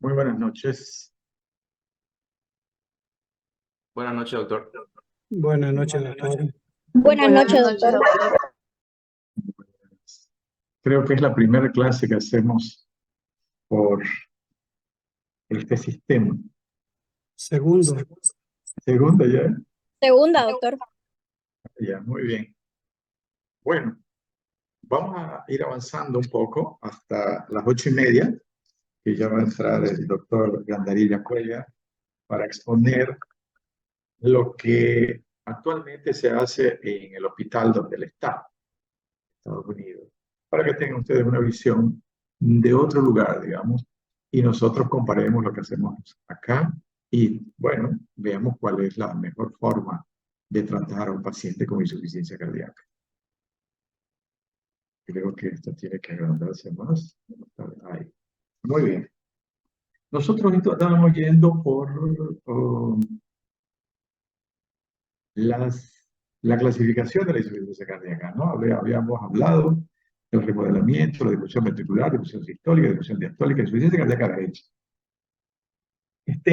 Muy buenas noches. Buenas noches, doctor. Buenas noches, doctor. Buenas Buenas noches, noches, doctor. doctor. Creo que es la primera clase que hacemos por este sistema. Segundo. Segunda ya. Segunda, doctor. Ya, muy bien. Bueno, vamos a ir avanzando un poco hasta las 8:30, que ya va a entrar el doctor Gandarilla Cuellar para exponer lo que actualmente se hace en el hospital donde él está, Estados Unidos, para que tengan ustedes una visión de otro lugar, digamos, y nosotros comparemos lo que hacemos acá y, bueno, veamos cuál es la mejor forma de tratar a un paciente con insuficiencia cardíaca. Creo que esto tiene que agrandarse más. Ahí. Muy bien. Nosotros estábamos yendo por la clasificación de la insuficiencia cardíaca, ¿no? Habíamos hablado del remodelamiento, la disfunción ventricular, disfunción sistólica, disfunción diastólica, insuficiencia cardíaca derecha.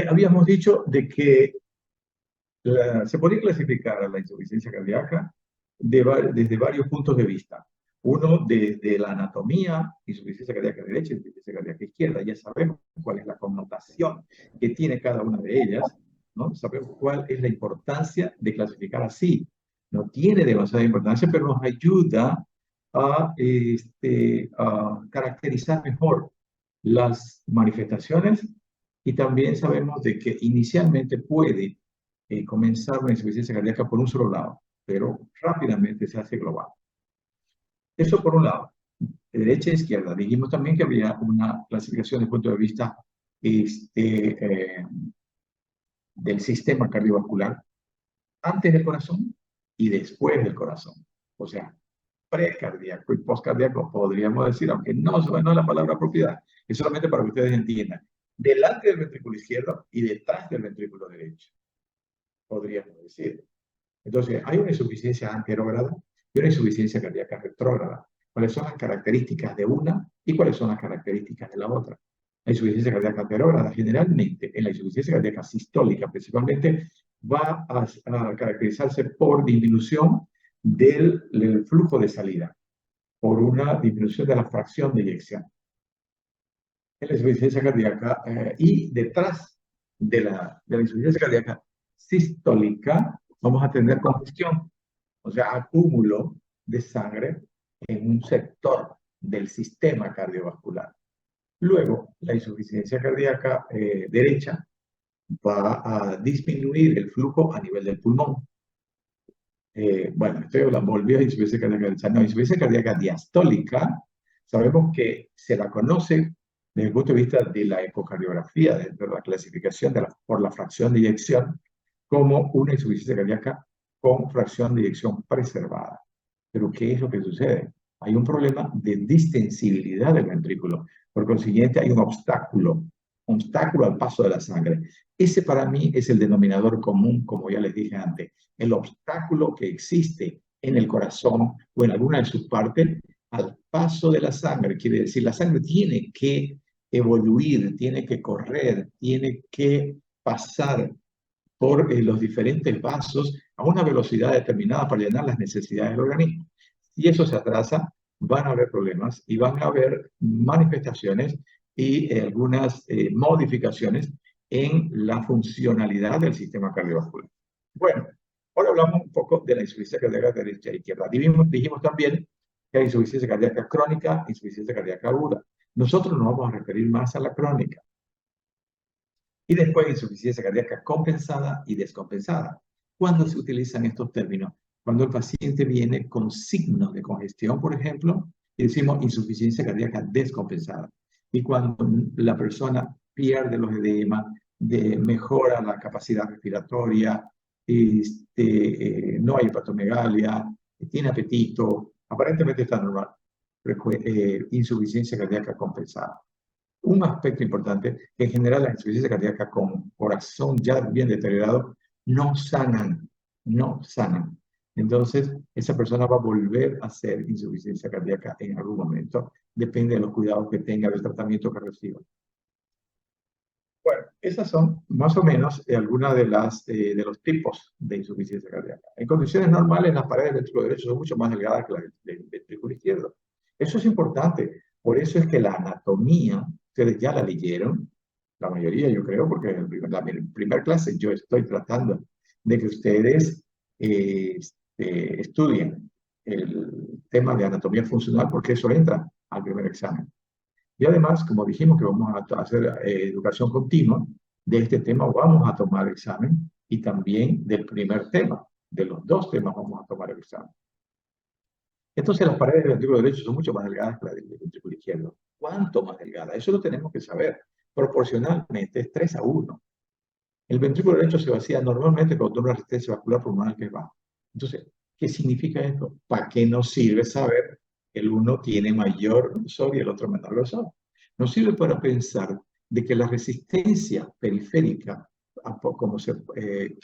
Habíamos dicho de que se podía clasificar a la insuficiencia cardíaca desde varios puntos de vista. Uno, desde la anatomía, insuficiencia cardíaca derecha, insuficiencia cardíaca izquierda. Ya sabemos cuál es la connotación que tiene cada una de ellas, ¿no? Sabemos cuál es la importancia de clasificar así. No tiene demasiada importancia, pero nos ayuda a caracterizar mejor las manifestaciones y también sabemos de que inicialmente puede comenzar una insuficiencia cardíaca por un solo lado, pero rápidamente se hace global. Eso por un lado, de derecha a izquierda. Dijimos también que había una clasificación desde el punto de vista del sistema cardiovascular antes del corazón y después del corazón. O sea, precardíaco y postcardíaco, podríamos decir, aunque no es la palabra propiedad, es solamente para que ustedes entiendan. Delante del ventrículo izquierdo y detrás del ventrículo derecho, podríamos decir. Entonces, hay una insuficiencia anterógrada y una insuficiencia cardíaca retrógrada. ¿Cuáles son las características de una y cuáles son las características de la otra? La insuficiencia cardíaca anterógrada, generalmente, en la insuficiencia cardíaca sistólica, principalmente, va a caracterizarse por disminución del flujo de salida, por una disminución de la fracción de eyección. En la insuficiencia cardíaca y detrás de la insuficiencia cardíaca sistólica, vamos a tener congestión, o sea, acúmulo de sangre en un sector del sistema cardiovascular. Luego, la insuficiencia cardíaca derecha va a disminuir el flujo a nivel del pulmón. Bueno, estoy hablando, volví a insuficiencia cardíaca derecha. No, insuficiencia cardíaca diastólica, sabemos que se la conoce desde el punto de vista de la ecocardiografía, de la clasificación por la fracción de eyección, como una insuficiencia cardíaca con fracción de eyección preservada. Pero ¿qué es lo que sucede? Hay un problema de distensibilidad del ventrículo. Por consiguiente, hay un obstáculo al paso de la sangre. Ese para mí es el denominador común, como ya les dije antes, el obstáculo que existe en el corazón o en alguna de sus partes al paso de la sangre. Quiere decir, la sangre tiene que evoluir, tiene que correr, tiene que pasar por los diferentes vasos a una velocidad determinada para llenar las necesidades del organismo. Si eso se atrasa, van a haber problemas y van a haber manifestaciones y algunas modificaciones en la funcionalidad del sistema cardiovascular. Bueno, ahora hablamos un poco de la insuficiencia cardíaca derecha e izquierda. Dijimos también que hay insuficiencia cardíaca crónica e insuficiencia cardíaca aguda. Nosotros nos vamos a referir más a la crónica. Y después insuficiencia cardíaca compensada y descompensada. ¿Cuándo se utilizan estos términos? Cuando el paciente viene con signos de congestión, por ejemplo, y decimos insuficiencia cardíaca descompensada. Y cuando la persona pierde los edemas, mejora la capacidad respiratoria, no hay hepatomegalia, tiene apetito, aparentemente está normal. Insuficiencia cardíaca compensada. Un aspecto importante, que en general la insuficiencia cardíaca con corazón ya bien deteriorado no sanan. Entonces, esa persona va a volver a hacer insuficiencia cardíaca en algún momento. Depende de los cuidados que tenga, del tratamiento que reciba. Bueno, esas son más o menos algunas de los tipos de insuficiencia cardíaca. En condiciones normales, las paredes del ventrículo derecho son mucho más delgadas que las del ventrículo izquierdo. Eso es importante. Por eso es que la anatomía, ustedes ya la leyeron, la mayoría yo creo, porque en primer clase yo estoy tratando de que ustedes estudien el tema de anatomía funcional, porque eso entra al primer examen. Y además, como dijimos que vamos a hacer educación continua, de este tema vamos a tomar examen y también del primer tema. De los dos temas vamos a tomar el examen. Entonces, las paredes del ventrículo derecho son mucho más delgadas que las del ventrículo izquierdo. ¿Cuánto más delgadas? Eso lo tenemos que saber. Proporcionalmente es 3 a 1. El ventrículo derecho se vacía normalmente cuando una resistencia vascular pulmonar que es baja. Entonces, ¿qué significa esto? ¿Para qué nos sirve saber que el uno tiene mayor grosor y el otro menor grosor? Nos sirve para pensar de que la resistencia periférica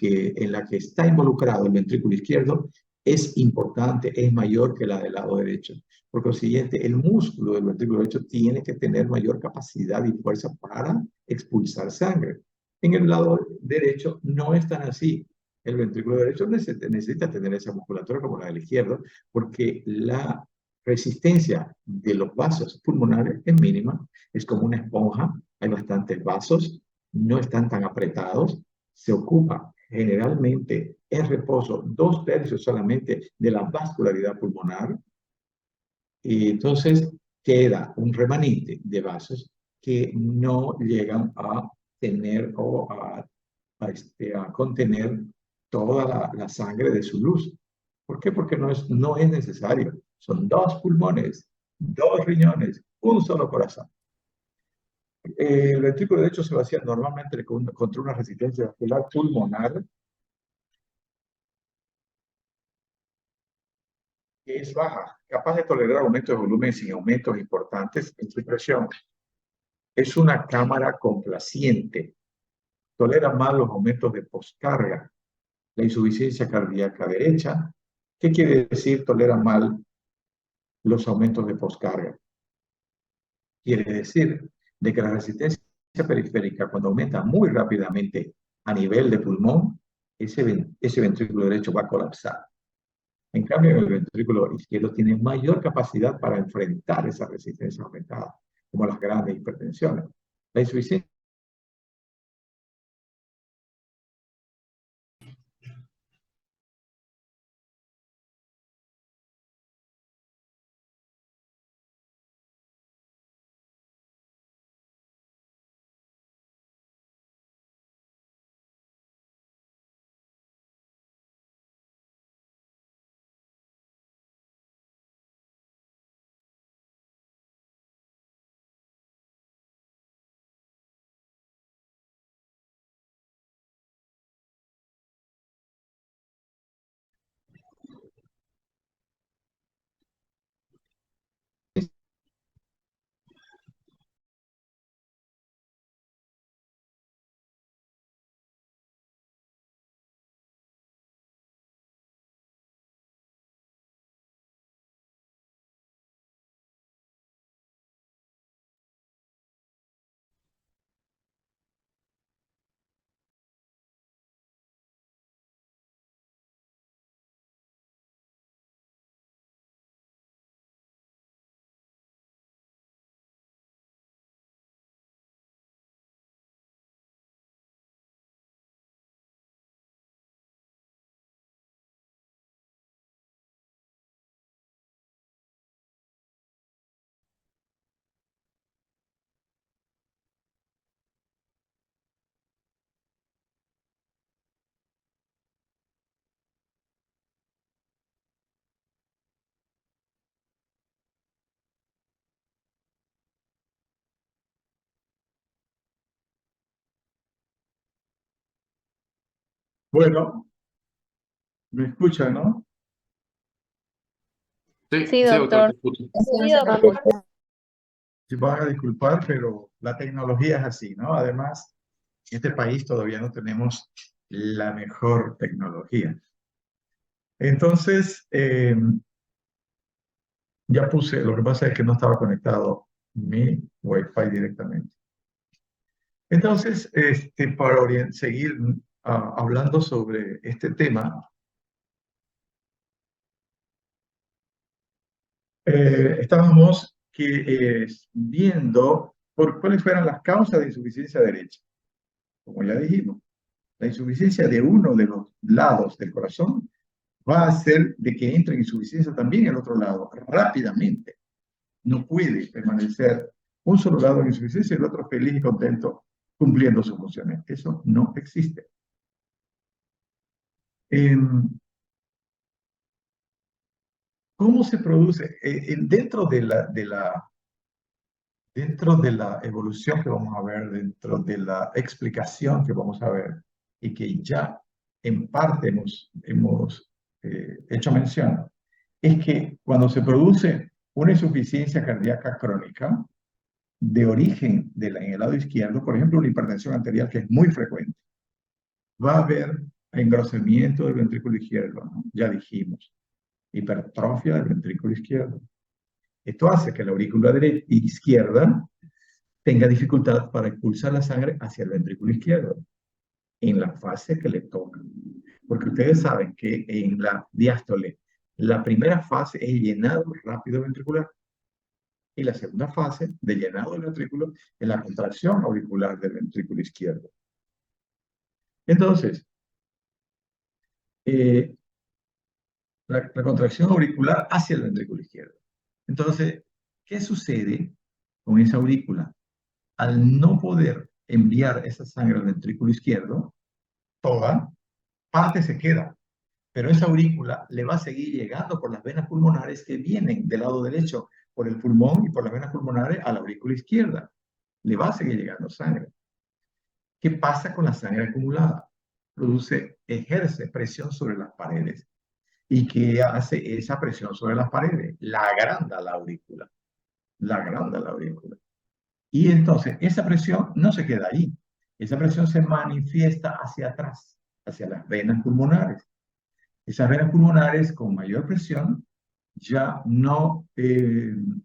en la que está involucrado el ventrículo izquierdo es importante, es mayor que la del lado derecho. Por consiguiente, el músculo del ventrículo derecho tiene que tener mayor capacidad y fuerza para expulsar sangre. En el lado derecho no es tan así. El ventrículo derecho necesita tener esa musculatura como la del izquierdo, porque la resistencia de los vasos pulmonares es mínima, es como una esponja, hay bastantes vasos, no están tan apretados, se ocupa generalmente en reposo 2/3 solamente de la vascularidad pulmonar, y entonces queda un remanente de vasos que no llegan a tener o a contener toda la sangre de su luz. ¿Por qué? Porque no es necesario. Son 2 pulmones, 2 riñones, un solo corazón. El ventrículo derecho se vacía normalmente contra una resistencia vascular pulmonar que es baja, capaz de tolerar aumentos de volumen sin aumentos importantes en su presión. Es una cámara complaciente, tolera mal los aumentos de poscarga, la insuficiencia cardíaca derecha. ¿Qué quiere decir tolera mal los aumentos de poscarga? Quiere decir de que la resistencia periférica, cuando aumenta muy rápidamente a nivel de pulmón, ese ventrículo derecho va a colapsar. En cambio, el ventrículo izquierdo tiene mayor capacidad para enfrentar esa resistencia aumentada, como las grandes hipertensiones. La insuficiencia. Bueno, me escuchan, ¿no? Sí, Sí, sí, doctor, te doctor. escucho. Sí, doctor. Se van a disculpar, pero la tecnología es así, ¿no? Además, en este país todavía no tenemos la mejor tecnología. Entonces, ya puse, lo que pasa es que no estaba conectado mi Wi-Fi directamente. Entonces, para seguir hablando sobre este tema, estábamos viendo cuáles fueran las causas de insuficiencia derecha. Como ya dijimos, la insuficiencia de uno de los lados del corazón va a hacer de que entre en insuficiencia también el otro lado rápidamente. No puede permanecer un solo lado en insuficiencia y el otro feliz y contento cumpliendo sus funciones. Eso no existe. ¿Cómo se produce? Dentro de la evolución que vamos a ver, dentro de la explicación que vamos a ver, y que ya en parte hemos hecho mención, es que cuando se produce una insuficiencia cardíaca crónica de origen en el lado izquierdo, por ejemplo, una hipertensión arterial que es muy frecuente, va a haber engrosamiento del ventrículo izquierdo, ¿no? Ya dijimos, hipertrofia del ventrículo izquierdo. Esto hace que la aurícula izquierda tenga dificultad para expulsar la sangre hacia el ventrículo izquierdo en la fase que le toca. Porque ustedes saben que en la diástole, la primera fase es llenado rápido ventricular y la segunda fase de llenado del ventrículo es la contracción auricular del ventrículo izquierdo. Entonces, la contracción auricular hacia el ventrículo izquierdo. Entonces, ¿qué sucede con esa aurícula? Al no poder enviar esa sangre al ventrículo izquierdo, toda parte se queda, pero esa aurícula le va a seguir llegando por las venas pulmonares que vienen del lado derecho por el pulmón y por las venas pulmonares a la aurícula izquierda. Le va a seguir llegando sangre. ¿Qué pasa con la sangre acumulada? Ejerce presión sobre las paredes. ¿Y qué hace esa presión sobre las paredes? La agranda la aurícula. La agranda la aurícula. Y entonces esa presión no se queda ahí. Esa presión se manifiesta hacia atrás, hacia las venas pulmonares. Esas venas pulmonares con mayor presión ya no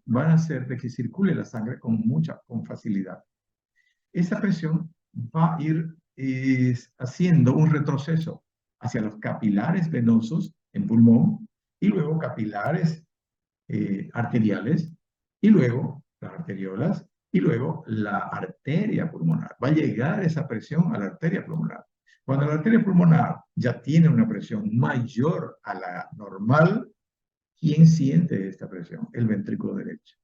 van a hacer de que circule la sangre con facilidad. Esa presión va a ir haciendo un retroceso hacia los capilares venosos en pulmón y luego capilares arteriales y luego las arteriolas y luego la arteria pulmonar. Va a llegar esa presión a la arteria pulmonar. Cuando la arteria pulmonar ya tiene una presión mayor a la normal, ¿quién siente esta presión? El ventrículo derecho.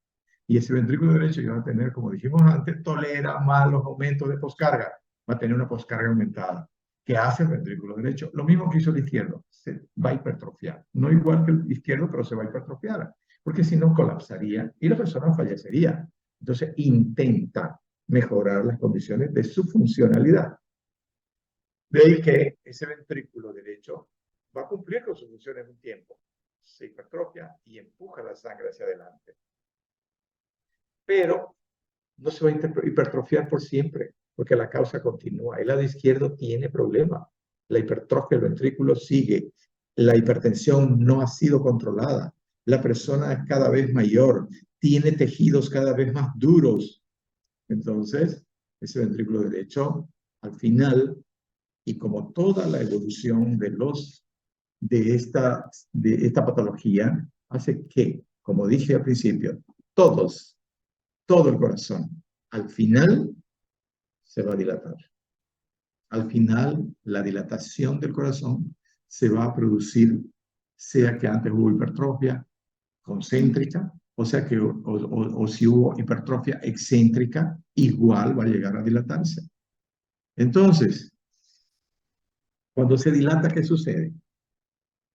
Y ese ventrículo derecho ya va a tener, como dijimos antes, tolera más los aumentos de poscarga. Va a tener una poscarga aumentada. ¿Qué hace el ventrículo derecho? Lo mismo que hizo el izquierdo. Se va a hipertrofiar. No igual que el izquierdo, pero se va a hipertrofiar. Porque si no, colapsaría y la persona fallecería. Entonces, intenta mejorar las condiciones de su funcionalidad. De ahí que ese ventrículo derecho va a cumplir con sus funciones en un tiempo. Se hipertrofia y empuja la sangre hacia adelante. Pero no se va a hipertrofiar por siempre, porque la causa continúa. El lado izquierdo tiene problema. La hipertrofia del ventrículo sigue. La hipertensión no ha sido controlada. La persona es cada vez mayor. Tiene tejidos cada vez más duros. Entonces, ese ventrículo derecho, al final, y como toda la evolución de esta patología, hace que, como dije al principio, todo el corazón, al final se va a dilatar. Al final, la dilatación del corazón se va a producir, sea que antes hubo hipertrofia concéntrica, o sea que, o si hubo hipertrofia excéntrica, igual va a llegar a dilatarse. Entonces, cuando se dilata, ¿qué sucede?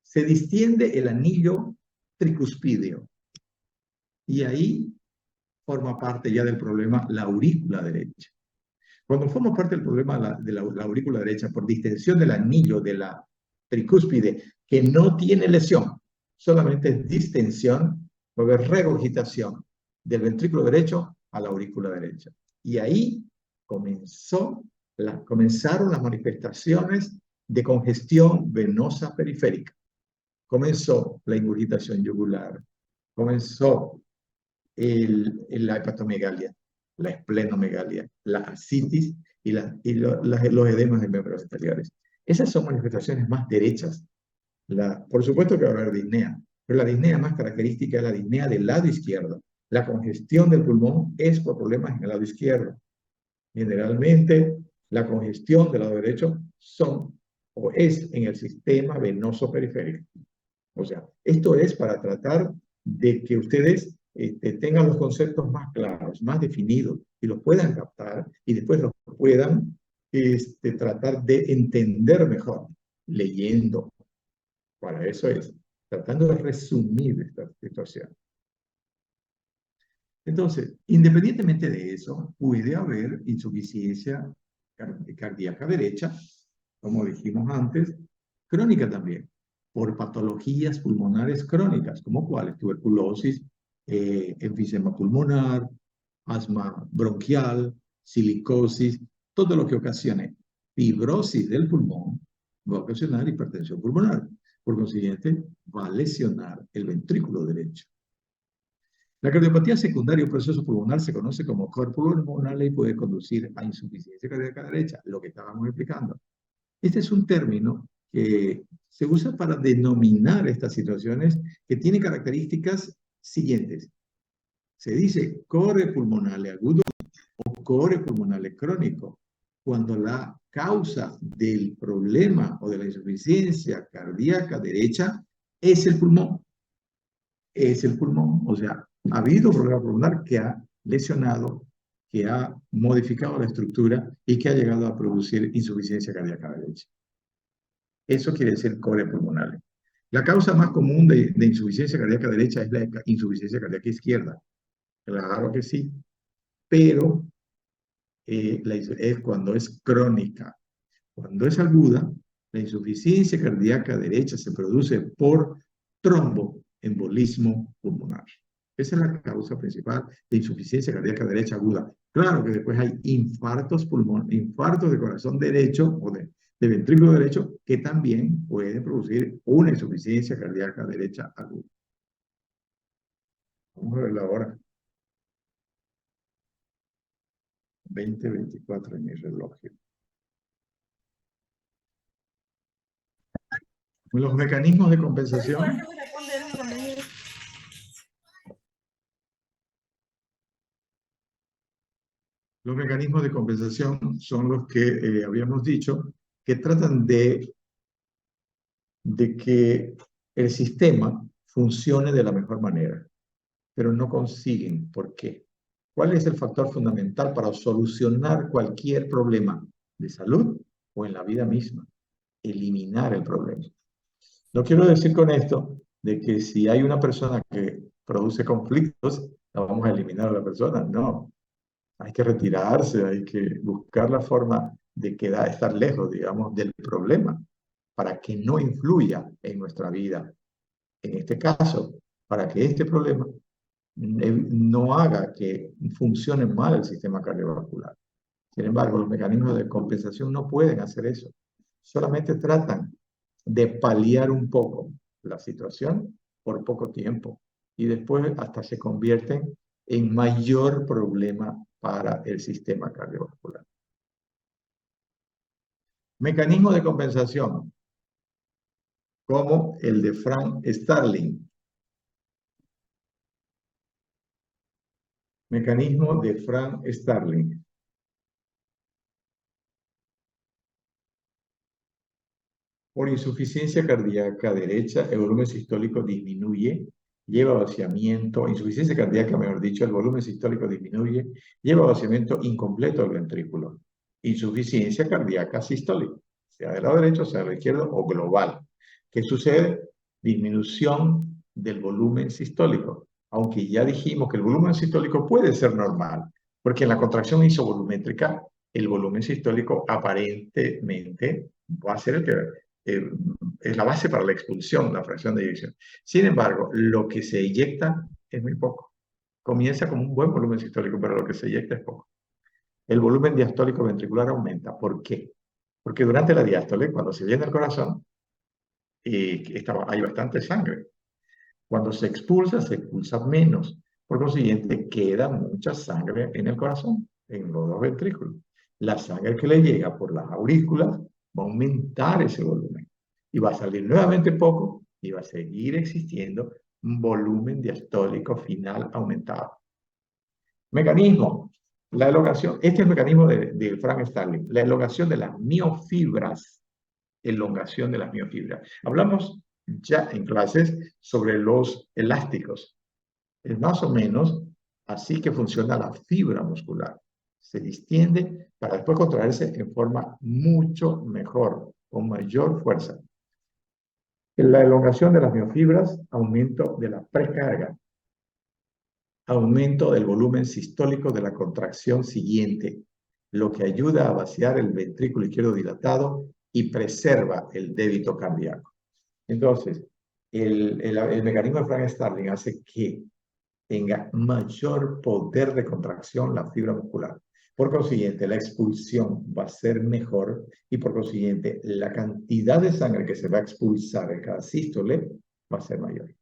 Se distiende el anillo tricuspideo y ahí forma parte ya del problema la aurícula derecha. Cuando forma parte del problema de la aurícula derecha por distensión del anillo de la tricúspide, que no tiene lesión, solamente es distensión, va a haber regurgitación del ventrículo derecho a la aurícula derecha. Y ahí comenzaron las manifestaciones de congestión venosa periférica. Comenzó la ingurgitación yugular, comenzó la hepatomegalia, la esplenomegalia, la ascitis los edemas de miembros anteriores. Esas son manifestaciones más derechas. Por supuesto que va a haber disnea, pero la disnea más característica es la disnea del lado izquierdo. La congestión del pulmón es por problemas en el lado izquierdo. Generalmente, la congestión del lado derecho es en el sistema venoso periférico. O sea, esto es para tratar de que ustedes tengan los conceptos más claros, más definidos, y los puedan captar y después los puedan tratar de entender mejor, leyendo. Para eso es, tratando de resumir esta situación. Entonces, independientemente de eso, puede haber insuficiencia cardíaca derecha, como dijimos antes, crónica también, por patologías pulmonares crónicas, como cuáles, tuberculosis, enfisema pulmonar, asma bronquial, silicosis, todo lo que ocasione fibrosis del pulmón va a ocasionar hipertensión pulmonar. Por consiguiente, va a lesionar el ventrículo derecho. La cardiopatía secundaria, un proceso pulmonar, se conoce como córpulo pulmonar y puede conducir a insuficiencia cardíaca derecha, lo que estábamos explicando. Este es un término que se usa para denominar estas situaciones que tienen características siguientes. Se dice core pulmonale agudo o core pulmonale crónico cuando la causa del problema o de la insuficiencia cardíaca derecha es el pulmón. Es el pulmón, o sea, ha habido problema pulmonar que ha lesionado, que ha modificado la estructura y que ha llegado a producir insuficiencia cardíaca derecha. Eso quiere decir core pulmonar. La causa más común de insuficiencia cardíaca derecha es la insuficiencia cardíaca izquierda. Claro que sí, pero es cuando es crónica. Cuando es aguda, la insuficiencia cardíaca derecha se produce por tromboembolismo pulmonar. Esa es la causa principal de insuficiencia cardíaca derecha aguda. Claro que después hay infartos de corazón derecho o de ventrículo derecho que también pueden producir una insuficiencia cardíaca derecha aguda. Vamos a verla ahora. 20:24 en mi reloj. Los mecanismos de compensación. Los mecanismos de compensación son los que habíamos dicho, que tratan de que el sistema funcione de la mejor manera, pero no consiguen. ¿Por qué? ¿Cuál es el factor fundamental para solucionar cualquier problema de salud o en la vida misma? Eliminar el problema. No quiero decir con esto de que si hay una persona que produce conflictos, la vamos a eliminar a la persona. No. Hay que retirarse, hay que buscar la forma de estar lejos, digamos, del problema para que no influya en nuestra vida. En este caso, para que este problema no haga que funcione mal el sistema cardiovascular. Sin embargo, los mecanismos de compensación no pueden hacer eso. Solamente tratan de paliar un poco la situación por poco tiempo y después hasta se convierten en mayor problema para el sistema cardiovascular. Mecanismo de compensación, como el de Frank Starling. Mecanismo de Frank Starling. Por insuficiencia cardíaca derecha, el volumen sistólico disminuye, lleva a vaciamiento, insuficiencia cardíaca, mejor dicho, el volumen sistólico disminuye, lleva a vaciamiento incompleto del ventrículo. Insuficiencia cardíaca sistólica, sea del lado derecho, sea del lado izquierdo o global. ¿Qué sucede? Disminución del volumen sistólico. Aunque ya dijimos que el volumen sistólico puede ser normal, porque en la contracción isovolumétrica el volumen sistólico aparentemente va a ser el que es la base para la expulsión, la fracción de eyección. Sin embargo, lo que se eyecta es muy poco. Comienza con un buen volumen sistólico, pero lo que se eyecta es poco. El volumen diastólico ventricular aumenta. ¿Por qué? Porque durante la diástole, cuando se llena el corazón, hay bastante sangre. Cuando se expulsa menos. Por consiguiente, queda mucha sangre en el corazón, en los dos ventrículos. La sangre que le llega por las aurículas va a aumentar ese volumen y va a salir nuevamente poco y va a seguir existiendo un volumen diastólico final aumentado. Mecanismo. La elongación. Este es el mecanismo de Frank Starling. La elongación de las miofibras. Elongación de las miofibras. Hablamos ya en clases sobre los elásticos. Es más o menos así que funciona la fibra muscular. Se distiende para después contraerse en forma mucho mejor, con mayor fuerza. En la elongación de las miofibras, aumento de la precarga, aumento del volumen sistólico de la contracción siguiente, lo que ayuda a vaciar el ventrículo izquierdo dilatado y preserva el débito cardíaco. Entonces, el mecanismo de Frank Starling hace que tenga mayor poder de contracción la fibra muscular. Por consiguiente, la expulsión va a ser mejor y por consiguiente, la cantidad de sangre que se va a expulsar en cada sístole va a ser mayor.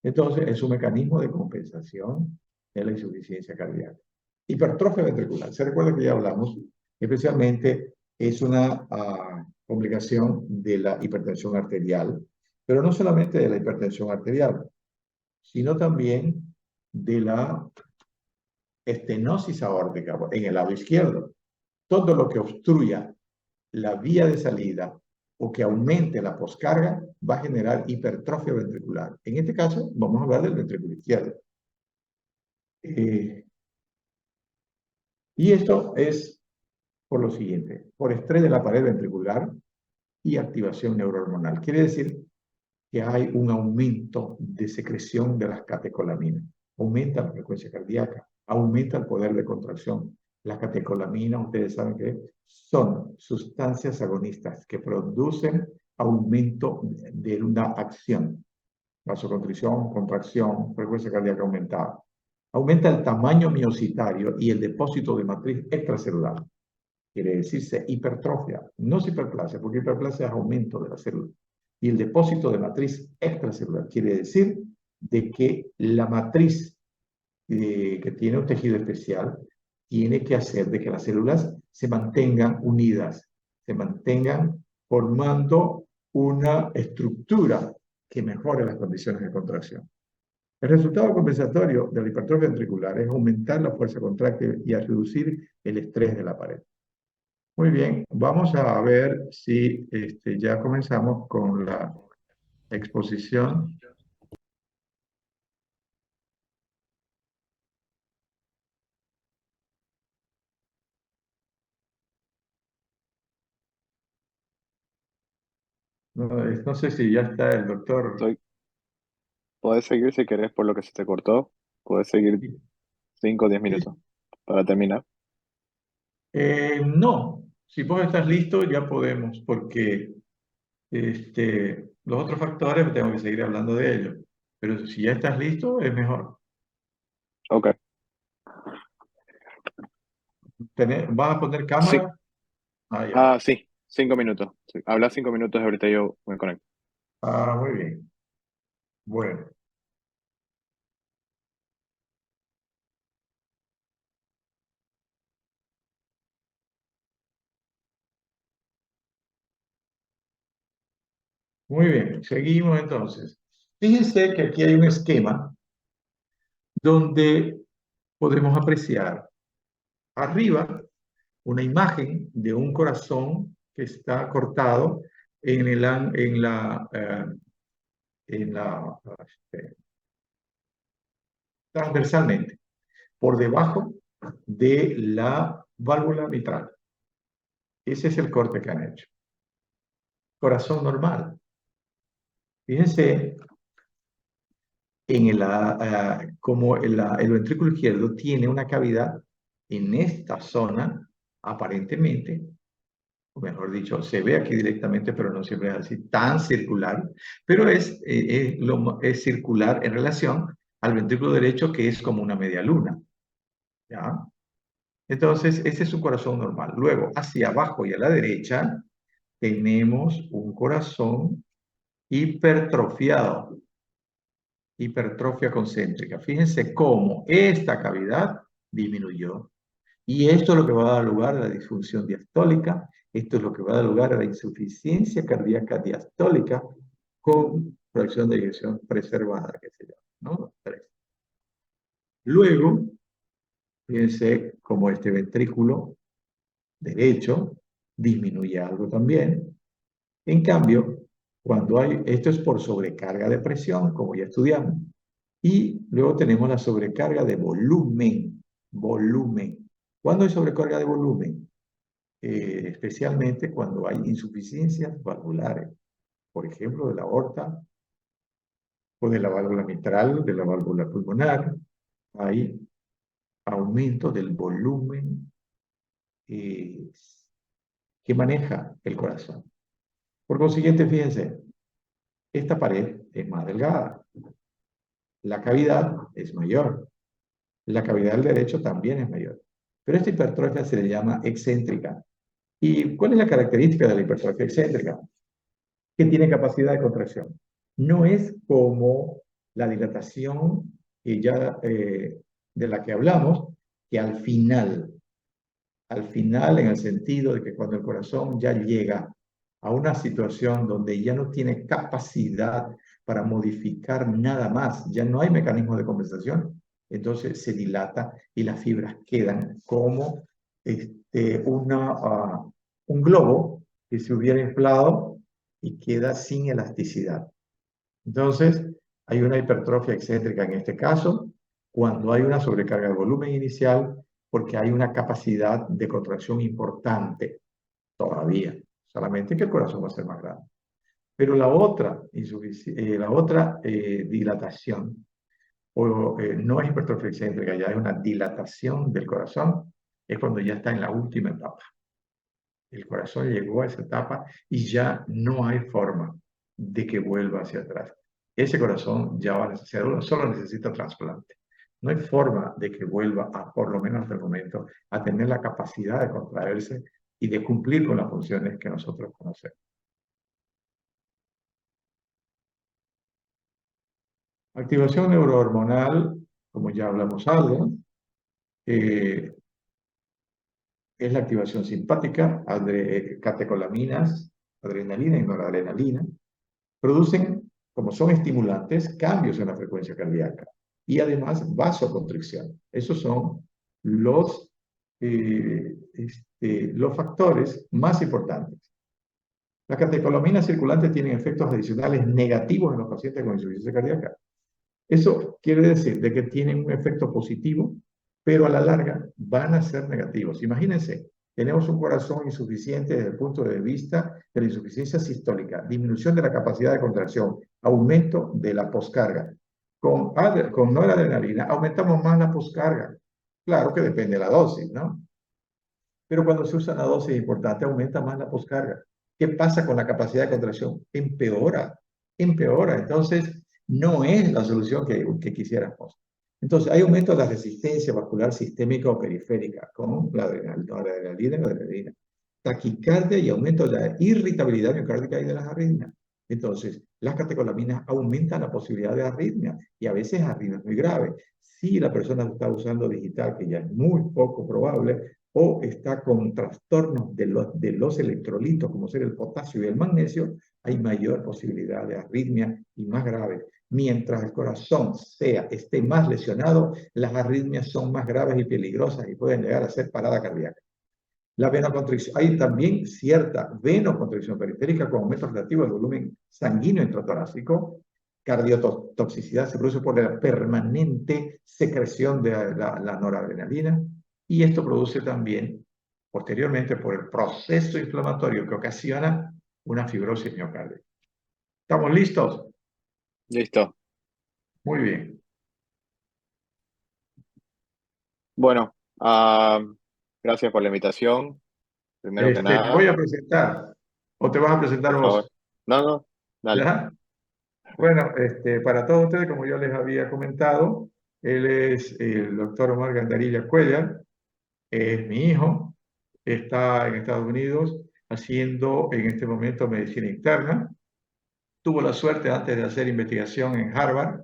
Entonces, es un mecanismo de compensación de la insuficiencia cardíaca. Hipertrofia ventricular. Se recuerda que ya hablamos, especialmente es una complicación de la hipertensión arterial, pero no solamente de la hipertensión arterial, sino también de la estenosis aórtica en el lado izquierdo. Todo lo que obstruya la vía de salida o que aumente la poscarga va a generar hipertrofia ventricular. En este caso, vamos a hablar del ventrículo izquierdo. Y esto es por lo siguiente, por estrés de la pared ventricular y activación neurohormonal. Quiere decir que hay un aumento de secreción de las catecolaminas. Aumenta la frecuencia cardíaca, aumenta el poder de contracción. Las catecolaminas, ustedes saben que son sustancias agonistas que producen aumento de una acción. Vasoconstricción, contracción, frecuencia cardíaca aumentada. Aumenta el tamaño miocitario y el depósito de matriz extracelular. Quiere decirse hipertrofia, no es hiperplasia, porque hiperplasia es aumento de la célula. Y el depósito de matriz extracelular quiere decir de que la matriz que tiene un tejido especial tiene que hacer de que las células se mantengan unidas, se mantengan formando una estructura que mejore las condiciones de contracción. El resultado compensatorio de la hipertrofia ventricular es aumentar la fuerza contráctil y a reducir el estrés de la pared. Muy bien, vamos a ver si ya comenzamos con la exposición. No, no sé si ya está el doctor. Puedes seguir si querés por lo que se te cortó. Puedes seguir 5 o 10 minutos para terminar. No, si vos estás listo ya podemos, porque los otros factores tengo que seguir hablando de ellos. Pero si ya estás listo, es mejor. Ok. ¿Vas a poner Sí. cámara? Ya. Sí. 5 minutos. Sí. Habla 5 minutos y ahorita yo me conecto. Muy bien. Bueno. Muy bien, seguimos entonces. Fíjense que aquí hay un esquema donde podemos apreciar arriba una imagen de un corazón que está cortado transversalmente, por debajo de la válvula mitral. Ese es el corte que han hecho. Corazón normal. Fíjense como el ventrículo izquierdo tiene una cavidad en esta zona, aparentemente, o mejor dicho, se ve aquí directamente, pero no siempre es así, tan circular, pero es circular en relación al ventrículo derecho, que es como una media luna. ¿Ya? Entonces, este es un corazón normal. Luego, hacia abajo y a la derecha, tenemos un corazón hipertrofiado, hipertrofia concéntrica. Fíjense cómo esta cavidad disminuyó Y esto es lo que va a dar lugar a la disfunción diastólica, esto es lo que va a dar lugar a la insuficiencia cardíaca diastólica con fracción de eyección preservada, que se llama, ¿no? 3. Luego, fíjense cómo este ventrículo derecho disminuye algo también. En cambio, cuando hay, esto es por sobrecarga de presión, como ya estudiamos, y luego tenemos la sobrecarga de volumen, volumen. ¿Cuándo hay sobrecarga de volumen? Especialmente cuando hay insuficiencias valvulares, por ejemplo, de la aorta o de la válvula mitral, de la válvula pulmonar, hay aumento del volumen eh, que maneja el corazón. Por consiguiente, fíjense, esta pared es más delgada, la cavidad es mayor, la cavidad del derecho también es mayor, pero esta hipertrofia se le llama excéntrica. ¿Y cuál es la característica de la hipertrofia excéntrica? Que tiene capacidad de contracción. No es como la dilatación que ya, de la que hablamos, que al final en el sentido de que cuando el corazón ya llega a una situación donde ya no tiene capacidad para modificar nada más, ya no hay mecanismo de compensación, entonces se dilata y las fibras quedan como un globo que se hubiera inflado y queda sin elasticidad. Entonces, hay una hipertrofia excéntrica en este caso, cuando hay una sobrecarga de volumen inicial, porque hay una capacidad de contracción importante todavía, solamente que el corazón va a ser más grande. Pero la otra dilatación, no es hipertrofia excéntrica, ya es una dilatación del corazón, es cuando ya está en la última etapa. El corazón llegó a esa etapa y ya no hay forma de que vuelva hacia atrás. Ese corazón ya va a necesitar, solo necesita trasplante. No hay forma de que vuelva, por lo menos hasta el momento, a tener la capacidad de contraerse y de cumplir con las funciones que nosotros conocemos. Activación neurohormonal, como ya hablamos algo, es la activación simpática, catecolaminas, adrenalina y noradrenalina, producen, como son estimulantes, cambios en la frecuencia cardíaca y además vasoconstricción. Esos son los factores más importantes. Las catecolaminas circulantes tienen efectos adicionales negativos en los pacientes con insuficiencia cardíaca. Eso quiere decir de que tienen un efecto positivo, pero a la larga van a ser negativos. Imagínense, tenemos un corazón insuficiente desde el punto de vista de la insuficiencia sistólica, disminución de la capacidad de contracción, aumento de la poscarga. Con noradrenalina aumentamos más la poscarga. Claro que depende de la dosis, ¿no? Pero cuando se usa una dosis importante, aumenta más la poscarga. ¿Qué pasa con la capacidad de contracción? Empeora, empeora. Entonces, no es la solución que quisiéramos. Entonces, hay aumento de la resistencia vascular sistémica o periférica con la adrenalina y la adrenalina. Taquicardia y aumento de la irritabilidad miocárdica y de las arritmias. Entonces, las catecolaminas aumentan la posibilidad de arritmia y a veces arritmias muy graves. Si la persona está usando digital, que ya es muy poco probable, o está con trastornos de los electrolitos, como ser el potasio y el magnesio, hay mayor posibilidad de arritmia y más grave. Mientras el corazón esté más lesionado, las arritmias son más graves y peligrosas y pueden llegar a ser parada cardíaca. La venoconstricción, hay también cierta venoconstricción periférica con aumento relativo del volumen sanguíneo intratorácico. Cardiotoxicidad se produce por la permanente secreción de la noradrenalina y esto produce también, posteriormente, por el proceso inflamatorio que ocasiona una fibrosis miocárdica. ¿Estamos listos? Listo. Muy bien. Bueno, gracias por la invitación. Primero que Me voy nada, a presentar, o te vas a presentar por favor. vos. No, no, dale. ¿Ya? Bueno, para todos ustedes, como yo les había comentado, él es el doctor Omar Gandarilla Cuellar, es mi hijo, está en Estados Unidos haciendo en este momento medicina interna. Tuvo la suerte antes de hacer investigación en Harvard,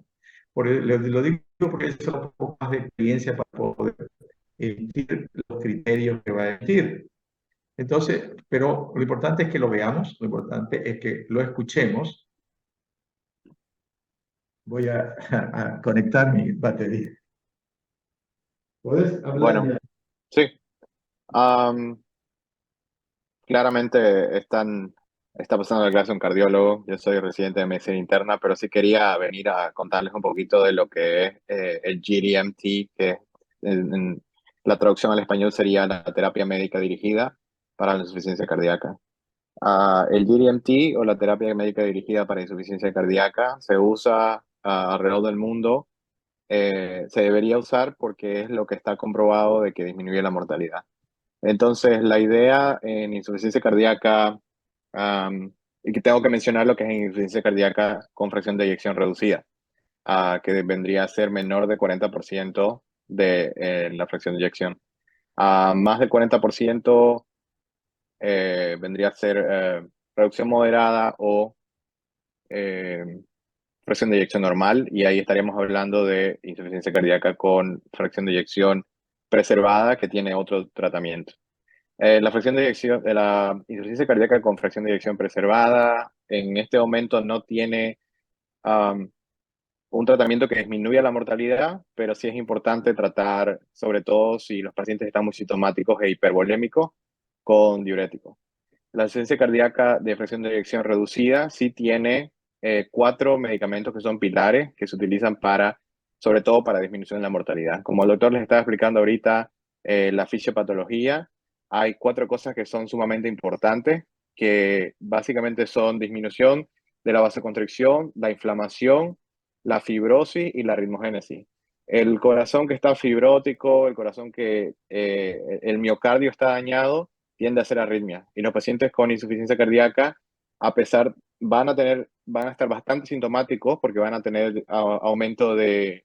lo digo porque es un poco más de experiencia para poder emitir los criterios que va a emitir. Entonces, pero lo importante es que lo veamos, lo importante es que lo escuchemos. Voy a conectar mi batería. ¿Puedes hablar Bueno, ya? sí. Am, Claramente está pasando la clase un cardiólogo. Yo soy residente de medicina interna, pero sí quería venir a contarles un poquito de lo que es el GDMT, que la traducción al español sería la terapia médica dirigida para la insuficiencia cardíaca. El GDMT o la terapia médica dirigida para insuficiencia cardíaca se usa alrededor del mundo. Se debería usar porque es lo que está comprobado de que disminuye la mortalidad. Entonces, la idea en insuficiencia cardíaca, y que tengo que mencionar lo que es insuficiencia cardíaca con fracción de eyección reducida, que vendría a ser menor de 40% de la fracción de eyección. Más del 40% vendría a ser reducción moderada o eh, fracción de eyección normal, y ahí estaríamos hablando de insuficiencia cardíaca con fracción de eyección preservada que tiene otro tratamiento. La fracción de eyección, de la insuficiencia cardíaca con fracción de eyección preservada, en este momento no tiene um, un tratamiento que disminuya la mortalidad, pero sí es importante tratar, sobre todo si los pacientes están muy sintomáticos e hipervolémicos, con diuréticos. La insuficiencia cardíaca de fracción de eyección reducida sí tiene 4 medicamentos que son pilares que se utilizan para, sobre todo para disminución de la mortalidad. Como el doctor les estaba explicando ahorita, la fisiopatología, hay 4 cosas que son sumamente importantes, que básicamente son disminución de la vasoconstricción, la inflamación, la fibrosis y la ritmogénesis. El corazón que está fibrótico, el corazón que el miocardio está dañado, tiende a ser arritmia. Y los pacientes con insuficiencia cardíaca, a pesar, van a estar bastante sintomáticos porque van a tener aumento de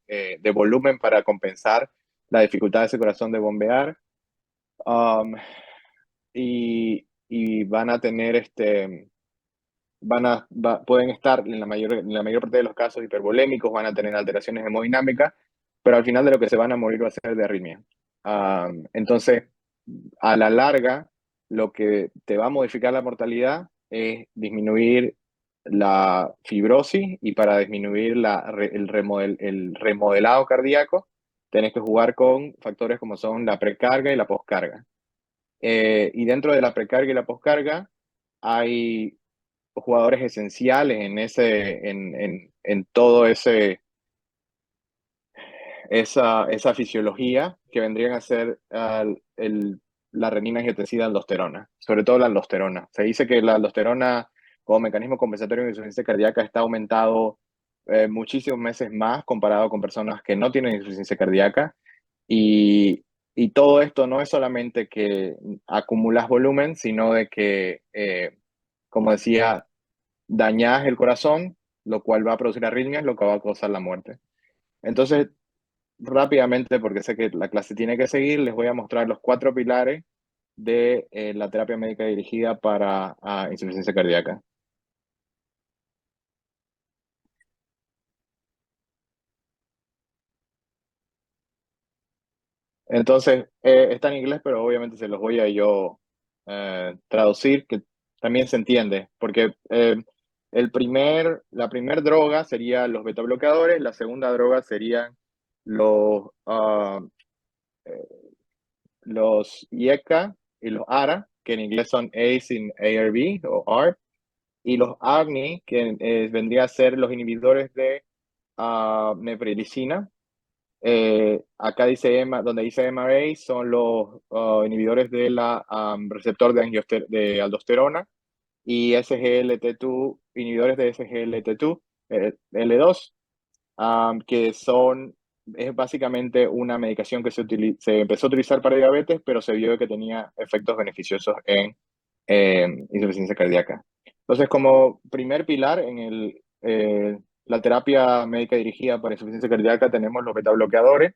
volumen para compensar la dificultad de ese corazón de bombear. Um, y van a tener pueden estar en la mayor parte de los casos hipervolémicos, van a tener alteraciones hemodinámicas, pero al final de lo que se van a morir va a ser de arritmia. Entonces, a la larga, lo que te va a modificar la mortalidad es disminuir la fibrosis, y para disminuir el remodelado cardíaco, tenés que jugar con factores como son la precarga y la poscarga. Y dentro de la precarga y la poscarga hay jugadores esenciales en todo esa fisiología, que vendrían a ser la renina, angiotensina, aldosterona, sobre todo la aldosterona. Se dice que la aldosterona como mecanismo compensatorio de insuficiencia cardíaca está aumentado muchísimos meses más comparado con personas que no tienen insuficiencia cardíaca, y todo esto no es solamente que acumulas volumen, sino de que, como decía, dañas el corazón, lo cual va a producir arritmias, lo que va a causar la muerte. Entonces, rápidamente, porque sé que la clase tiene que seguir, les voy a mostrar los 4 pilares de la terapia médica dirigida para insuficiencia cardíaca. Entonces, está en inglés, pero obviamente se los voy a yo traducir, que también se entiende, porque la primer droga sería los beta bloqueadores, la segunda droga serían los, ah, los IECA y los ARA, que en inglés son ACE y ARB o ARB, y los ARNI, que vendría a ser los inhibidores de neprilicina. Acá dice donde dice MRA son los inhibidores de la receptor de aldosterona, y SGLT2, inhibidores de SGLT2, L2, que es básicamente una medicación que se empezó a utilizar para diabetes, pero se vio que tenía efectos beneficiosos en insuficiencia cardíaca. Entonces, como primer pilar la terapia médica dirigida para insuficiencia cardíaca, tenemos los beta bloqueadores,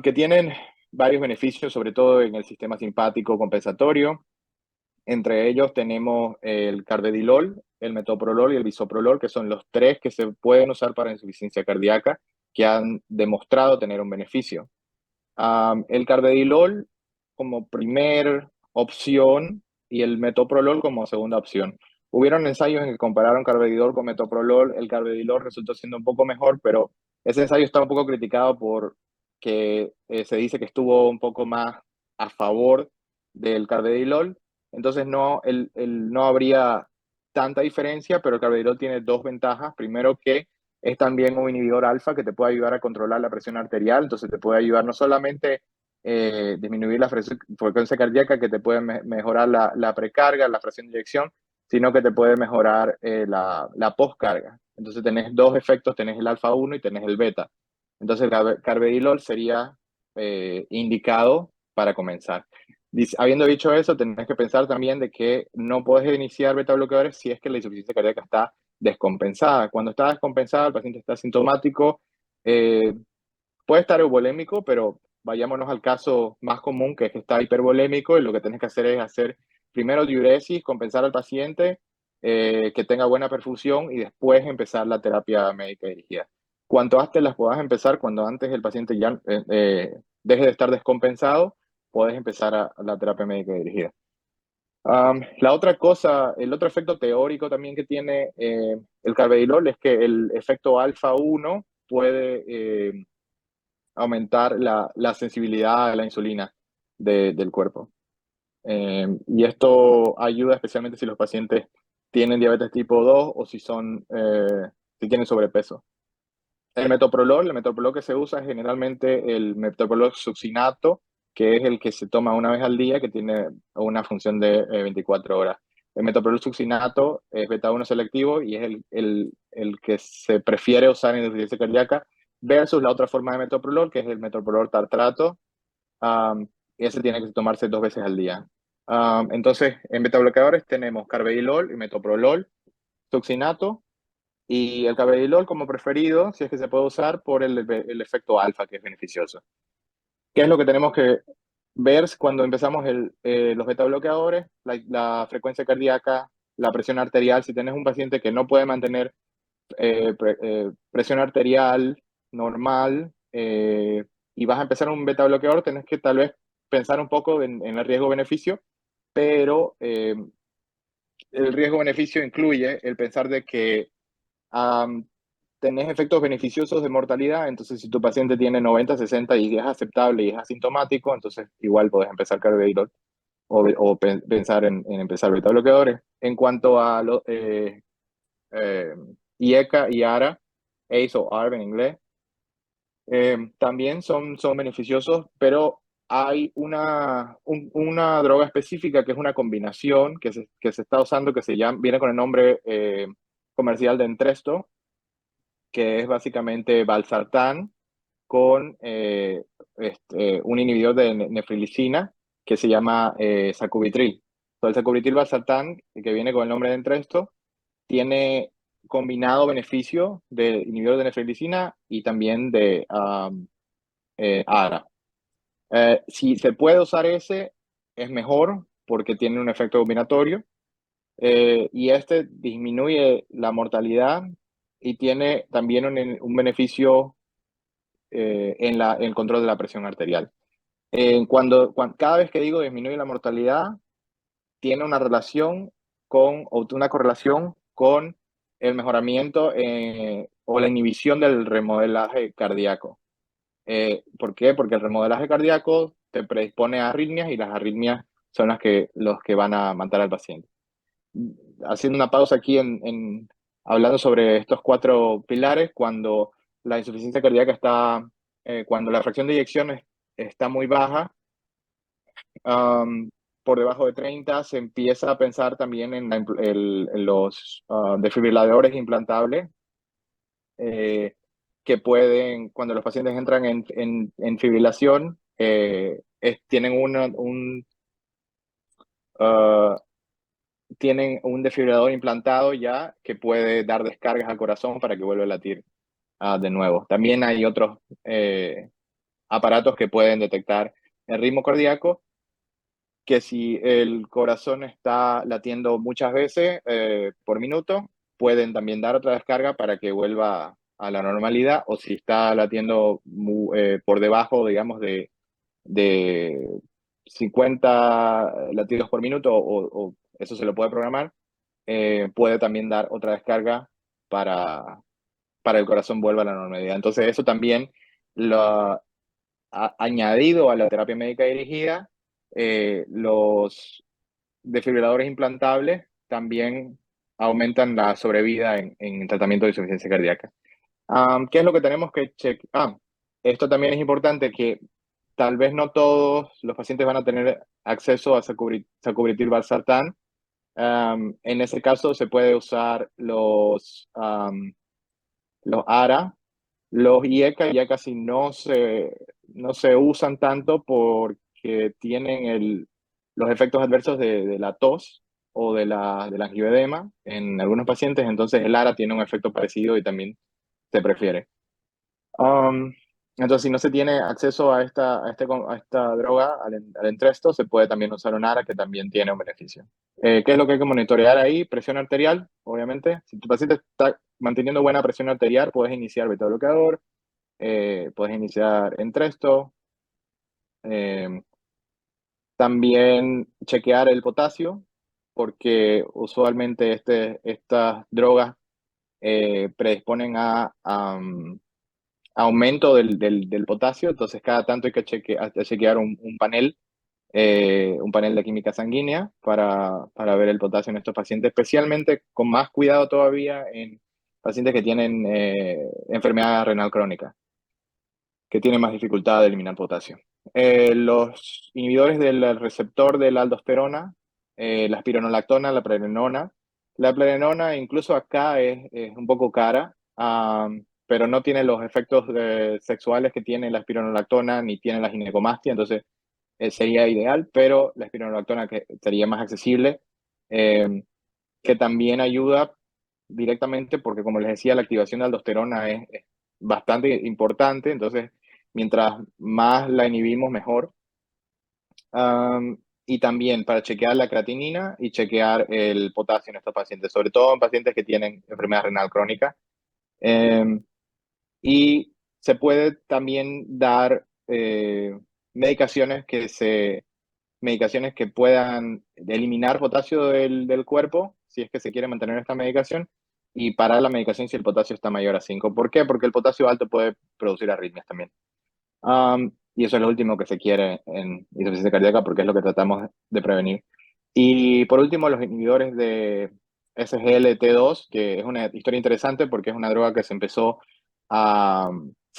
que tienen varios beneficios, sobre todo en el sistema simpático compensatorio. Entre ellos tenemos el carvedilol, el metoprolol y el bisoprolol, que son los 3 que se pueden usar para insuficiencia cardíaca, que han demostrado tener un beneficio. El carvedilol como primer opción y el metoprolol como segunda opción. Hubieron ensayos en que compararon carvedilol con metoprolol. El carvedilol resultó siendo un poco mejor, pero ese ensayo está un poco criticado por que se dice que estuvo un poco más a favor del carvedilol. Entonces no habría tanta diferencia, pero el carvedilol tiene dos ventajas. Primero, que es también un inhibidor alfa que te puede ayudar a controlar la presión arterial, entonces te puede ayudar no solamente disminuir la frecuencia cardíaca, que te puede mejorar la precarga, la fracción de eyección, sino que te puede mejorar la postcarga. Entonces tenés dos efectos, tenés el alfa 1 y tenés el beta. Entonces el carvedilol sería indicado para comenzar. Habiendo dicho eso, tenés que pensar también de que no puedes iniciar beta bloqueadores si es que la insuficiencia cardíaca está descompensada. Cuando está descompensada, el paciente está sintomático, puede estar eubolémico, pero vayámonos al caso más común, que es que está hipervolémico, y lo que tienes que hacer es hacer primero diuresis, compensar al paciente, que tenga buena perfusión, y después empezar la terapia médica dirigida. Cuanto antes las puedas empezar, cuando antes el paciente ya deje de estar descompensado, puedes empezar a la terapia médica dirigida. La otra cosa, el otro efecto teórico también que tiene el carvedilol es que el efecto alfa 1 puede aumentar la sensibilidad a la insulina del cuerpo. Y esto ayuda especialmente si los pacientes tienen diabetes tipo 2 o si tienen sobrepeso. El metoprolol que se usa es generalmente el metoprolol succinato, que es el que se toma una vez al día, que tiene una función de 24 horas. El metoprolol succinato es beta 1 selectivo y es el que se prefiere usar en insuficiencia cardíaca, versus la otra forma de metoprolol, que es el metoprolol tartrato. Y ese tiene que tomarse 2 veces al día. Entonces, en beta bloqueadores tenemos carvedilol y metoprolol, succinato, y el carvedilol como preferido, si es que se puede usar por el efecto alfa, que es beneficioso. ¿Qué es lo que tenemos que ver cuando empezamos los beta bloqueadores? La frecuencia cardíaca, la presión arterial. Si tienes un paciente que no puede mantener presión arterial normal y vas a empezar un beta bloqueador, tenés que tal vez pensar un poco en el riesgo-beneficio, pero el riesgo-beneficio incluye el pensar de que tenés efectos beneficiosos de mortalidad. Entonces si tu paciente tiene 90, 60 y es aceptable y es asintomático, entonces igual podés empezar carvedilol o pensar en empezar beta bloqueadores. En cuanto a eh, IECA y ARA, ACE o ARB en inglés, también son beneficiosos, pero hay una droga específica que es una combinación que se está usando, que viene con el nombre comercial de Entresto, que es básicamente valsartán con un inhibidor de nefrilicina que se llama sacubitril. Entonces, el sacubitril valsartán, que viene con el nombre de Entresto, tiene combinado beneficio de inhibidor de nefrilicina y también de ARA. Si se puede usar ese, es mejor porque tiene un efecto combinatorio y este disminuye la mortalidad y tiene también un beneficio en el control de la presión arterial. Cada vez que digo disminuye la mortalidad, tiene una relación o una correlación con el mejoramiento o la inhibición del remodelaje cardíaco. ¿Por qué? Porque el remodelaje cardíaco te predispone a arritmias y las arritmias son los que van a matar al paciente. Haciendo una pausa aquí hablando sobre estos 4 pilares, cuando la insuficiencia cardíaca cuando la fracción de eyección está muy baja, por debajo de 30, se empieza a pensar también en los desfibriladores implantables, que pueden, cuando los pacientes entran en fibrilación, ah, tienen un desfibrilador implantado ya que puede dar descargas al corazón para que vuelva a latir de nuevo. También hay otros aparatos que pueden detectar el ritmo cardíaco, que si el corazón está latiendo muchas veces por minuto, pueden también dar otra descarga para que vuelva a la normalidad, o si está latiendo por debajo, digamos, de de 50 latidos por minuto, o eso se lo puede programar, puede también dar otra descarga para el corazón vuelva a la normalidad. Entonces eso también lo ha añadido a la terapia médica dirigida. Los desfibriladores implantables también aumentan la sobrevida en tratamiento de insuficiencia cardíaca. ¿Qué es lo que tenemos que checar? Esto también es importante, que tal vez no todos los pacientes van a tener acceso a sacubitril valsartán. En ese caso se puede usar los ARA. Los IECA ya casi no se usan tanto porque tienen los efectos adversos de la tos o del angioedema en algunos pacientes. Entonces el ARA tiene un efecto parecido y también se prefiere. Um, entonces, si no se tiene acceso a esta droga, al Entresto, se puede también usar un ARA, que también tiene un beneficio. ¿Qué es lo que hay que monitorear ahí? Presión arterial, obviamente. Si tu paciente está manteniendo buena presión arterial, puedes iniciar beta bloqueador, puedes iniciar Entresto. También chequear el potasio, porque usualmente estas drogas predisponen a aumento del potasio. Entonces cada tanto hay que chequear un panel de química sanguínea para ver el potasio en estos pacientes, especialmente con más cuidado todavía en pacientes que tienen enfermedad renal crónica, que tienen más dificultad de eliminar potasio. Los inhibidores del receptor de la aldosterona, la espironolactona, la prerenona. La prerenona incluso acá es un poco cara, pero no tiene los efectos sexuales que tiene la espironolactona, ni tiene la ginecomastia. Entonces sería ideal, pero la espironolactona que sería más accesible, que también ayuda directamente porque, como les decía, la activación de aldosterona es bastante importante. Entonces, mientras más la inhibimos, mejor. Y también para chequear la creatinina y chequear el potasio en estos pacientes, sobre todo en pacientes que tienen enfermedad renal crónica. Y se puede también dar medicaciones medicaciones que puedan eliminar potasio del cuerpo, si es que se quiere mantener esta medicación, y parar la medicación si el potasio está mayor a 5. ¿Por qué? Porque el potasio alto puede producir arritmias también. Y eso es lo último que se quiere en insuficiencia cardíaca, porque es lo que tratamos de prevenir. Y por último, los inhibidores de SGLT2, que es una historia interesante porque es una droga que se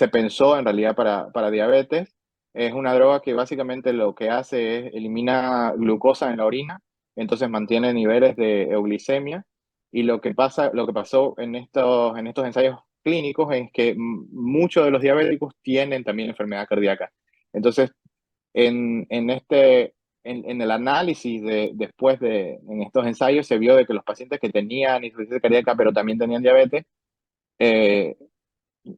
pensó en realidad para diabetes. Es una droga que básicamente lo que hace es elimina glucosa en la orina, entonces mantiene niveles de euglicemia. Y lo que pasó en estos ensayos clínicos es que muchos de los diabéticos tienen también enfermedad cardíaca. Entonces, en el análisis en estos ensayos, se vio de que los pacientes que tenían insuficiencia cardíaca pero también tenían diabetes, eh,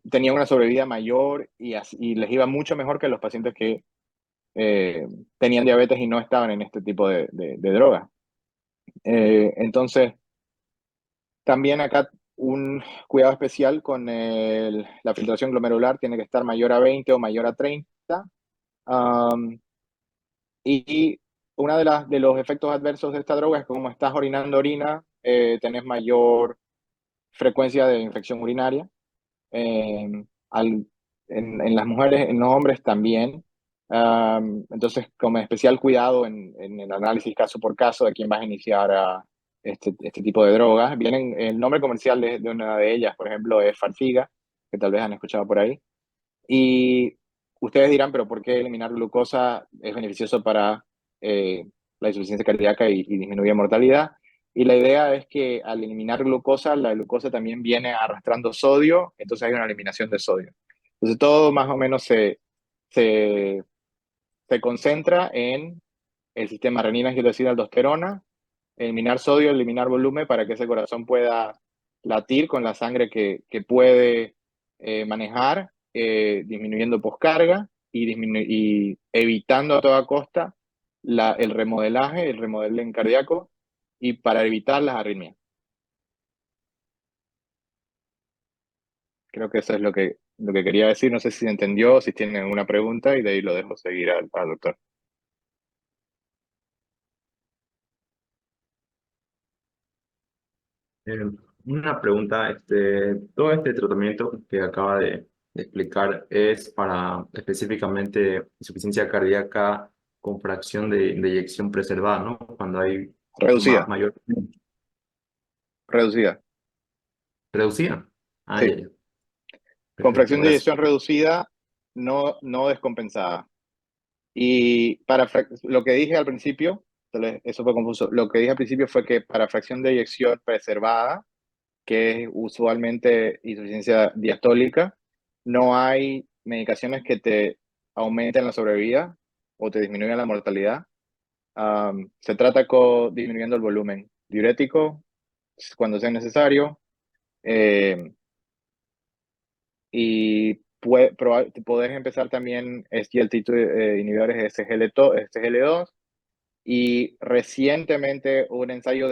tenían una sobrevida mayor y les iba mucho mejor que los pacientes que tenían diabetes y no estaban en este tipo de droga. Entonces, también acá un cuidado especial con la filtración glomerular, tiene que estar mayor a 20 o mayor a 30. Y uno de los efectos adversos de esta droga es que, como estás orinando orina, tenés mayor frecuencia de infección urinaria. eh, en las mujeres, en los hombres también. Entonces, como especial cuidado en el análisis caso por caso de quién vas a iniciar a este tipo de drogas. El nombre comercial de una de ellas, por ejemplo, es Farxiga, que tal vez han escuchado por ahí. Y ustedes dirán, pero ¿por qué eliminar glucosa es beneficioso para la insuficiencia cardíaca y disminuye mortalidad? Y la idea es que al eliminar glucosa, la glucosa también viene arrastrando sodio, entonces hay una eliminación de sodio. Entonces todo más o menos se, se concentra en el sistema renina-angiotensina-aldosterona, eliminar sodio, eliminar volumen para que ese corazón pueda latir con la sangre que puede manejar, disminuyendo poscarga y evitando a toda costa el remodeling cardíaco, y para evitar las arritmias. Creo que eso es lo que lo que quería decir. No sé si entendió, si tiene alguna pregunta y de ahí lo dejo seguir al doctor. Eh, una pregunta, todo este tratamiento que acaba de explicar es para específicamente insuficiencia cardíaca con fracción de eyección preservada, ¿no? Cuando hay Reducida, mayor reducida, reducida. Ah, ya, sí. ya. Con Perfecto, fracción de gracias. eyección reducida, no descompensada. Y lo que dije al principio, eso fue confuso. Lo que dije al principio fue que para fracción de eyección preservada, que es usualmente insuficiencia diastólica, no hay medicaciones que te aumenten la sobrevida o te disminuyan la mortalidad. Se trata con disminuyendo el volumen diurético cuando sea necesario, eh, y podés empezar también SGLT2 inhibidores de SGL2. Y recientemente un ensayo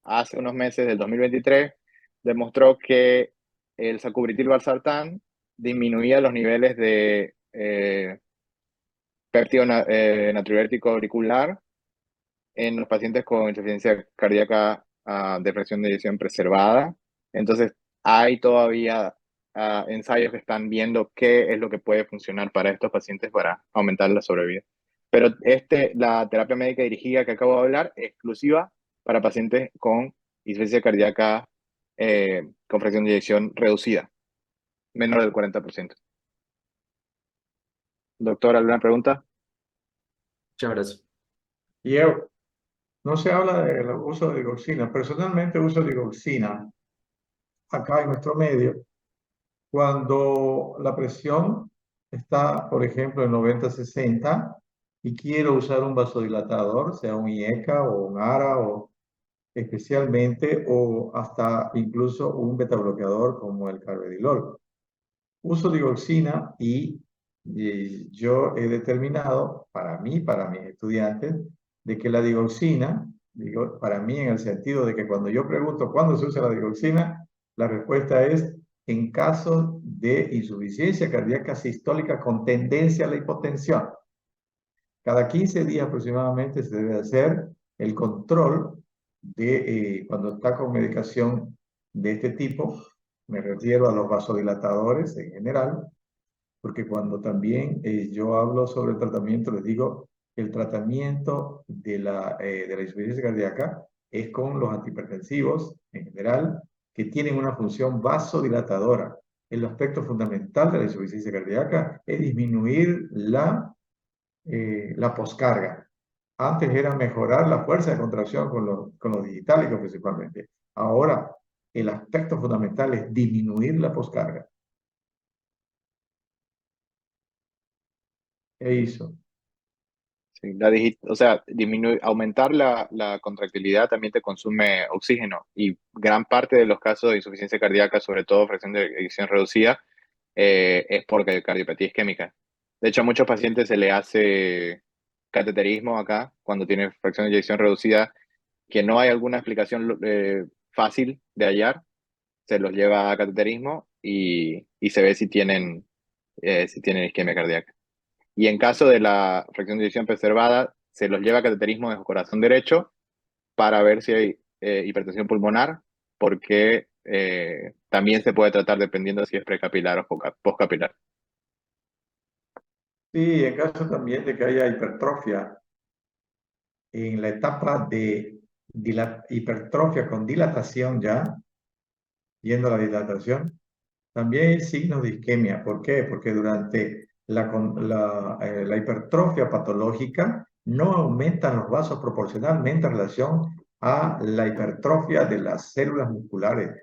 hace unos meses, del 2023, demostró que el sacubitril/valsartán disminuía los niveles de péptido natriurético auricular en los pacientes con insuficiencia cardíaca de fracción de eyección preservada. Entonces, hay todavía ensayos que están viendo qué es lo que puede funcionar para estos pacientes para aumentar la sobrevida. Pero la terapia médica dirigida que acabo de hablar es exclusiva para pacientes con insuficiencia cardíaca con fracción de eyección reducida, menor del 40%. Doctor, ¿alguna pregunta? Muchas gracias. Y no se habla del uso de digoxina. Personalmente uso digoxina acá en nuestro medio cuando la presión está, por ejemplo, en 90-60 y quiero usar un vasodilatador, sea un IECA o un ARA o especialmente, o hasta incluso un betabloqueador como el carvedilol. Uso digoxina y yo he determinado para mí, para mis estudiantes, de que la digoxina, digo, para mí en el sentido de que cuando yo pregunto cuándo se usa la digoxina, la respuesta es en caso de insuficiencia cardíaca sistólica con tendencia a la hipotensión. Cada 15 días aproximadamente se debe hacer el control de cuando está con medicación de este tipo. Me refiero a los vasodilatadores en general, porque cuando también yo hablo sobre el tratamiento, les digo que el tratamiento de la insuficiencia cardíaca es con los antihipertensivos en general, que tienen una función vasodilatadora. El aspecto fundamental de la insuficiencia cardíaca es disminuir la poscarga. Antes era mejorar la fuerza de contracción con los digitales principalmente. Ahora, el aspecto fundamental es disminuir la poscarga. ¿Qué hizo? Sí, o sea, aumentar la contractilidad también te consume oxígeno y gran parte de los casos de insuficiencia cardíaca, sobre todo fracción de eyección reducida, es porque cardiopatía isquémica. De hecho, a muchos pacientes se le hace cateterismo acá cuando tienen fracción de eyección reducida, que no hay alguna explicación fácil de hallar, se los lleva a cateterismo y se ve si tienen isquemia cardíaca. Y en caso de la fracción de eyección preservada, se los lleva a cateterismo de corazón derecho para ver si hay hipertensión pulmonar, porque también se puede tratar dependiendo si es precapilar o postcapilar. Sí, en caso también de que haya hipertrofia, en la etapa de hipertrofia con dilatación ya, yendo a la dilatación, también hay signos de isquemia. ¿Por qué? Porque durante la hipertrofia patológica no aumentan los vasos proporcionalmente en relación a la hipertrofia de las células musculares,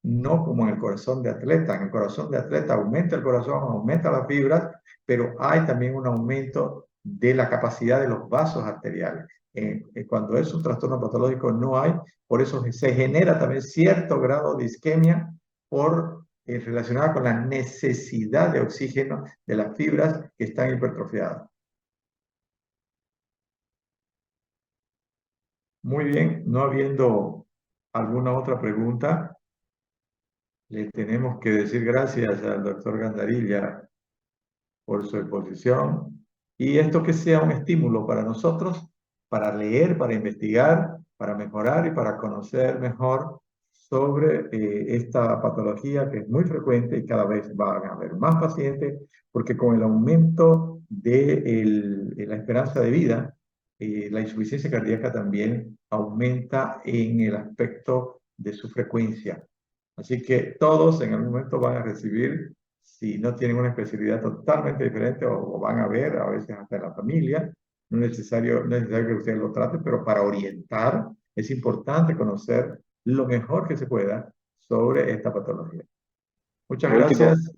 no como en el corazón de atleta. En el corazón de atleta aumenta el corazón, aumenta las fibras, pero hay también un aumento de la capacidad de los vasos arteriales. Cuando es un trastorno patológico no hay, por eso se genera también cierto grado de isquemia relacionada con la necesidad de oxígeno de las fibras que están hipertrofiadas. Muy bien, no habiendo alguna otra pregunta, Le tenemos que decir gracias al doctor Gandarilla por su exposición y esto que sea un estímulo para nosotros, para leer, para investigar, para mejorar y para conocer mejor sobre esta patología que es muy frecuente y cada vez van a haber más pacientes porque con el aumento de la esperanza de vida, la insuficiencia cardíaca también aumenta en el aspecto de su frecuencia. Así que todos en algún momento van a recibir, si no tienen una especialidad totalmente diferente o van a ver, a veces hasta en la familia, no es necesario que ustedes lo traten, pero para orientar es importante conocer lo mejor que se pueda sobre esta patología. Muchas Lo último, gracias.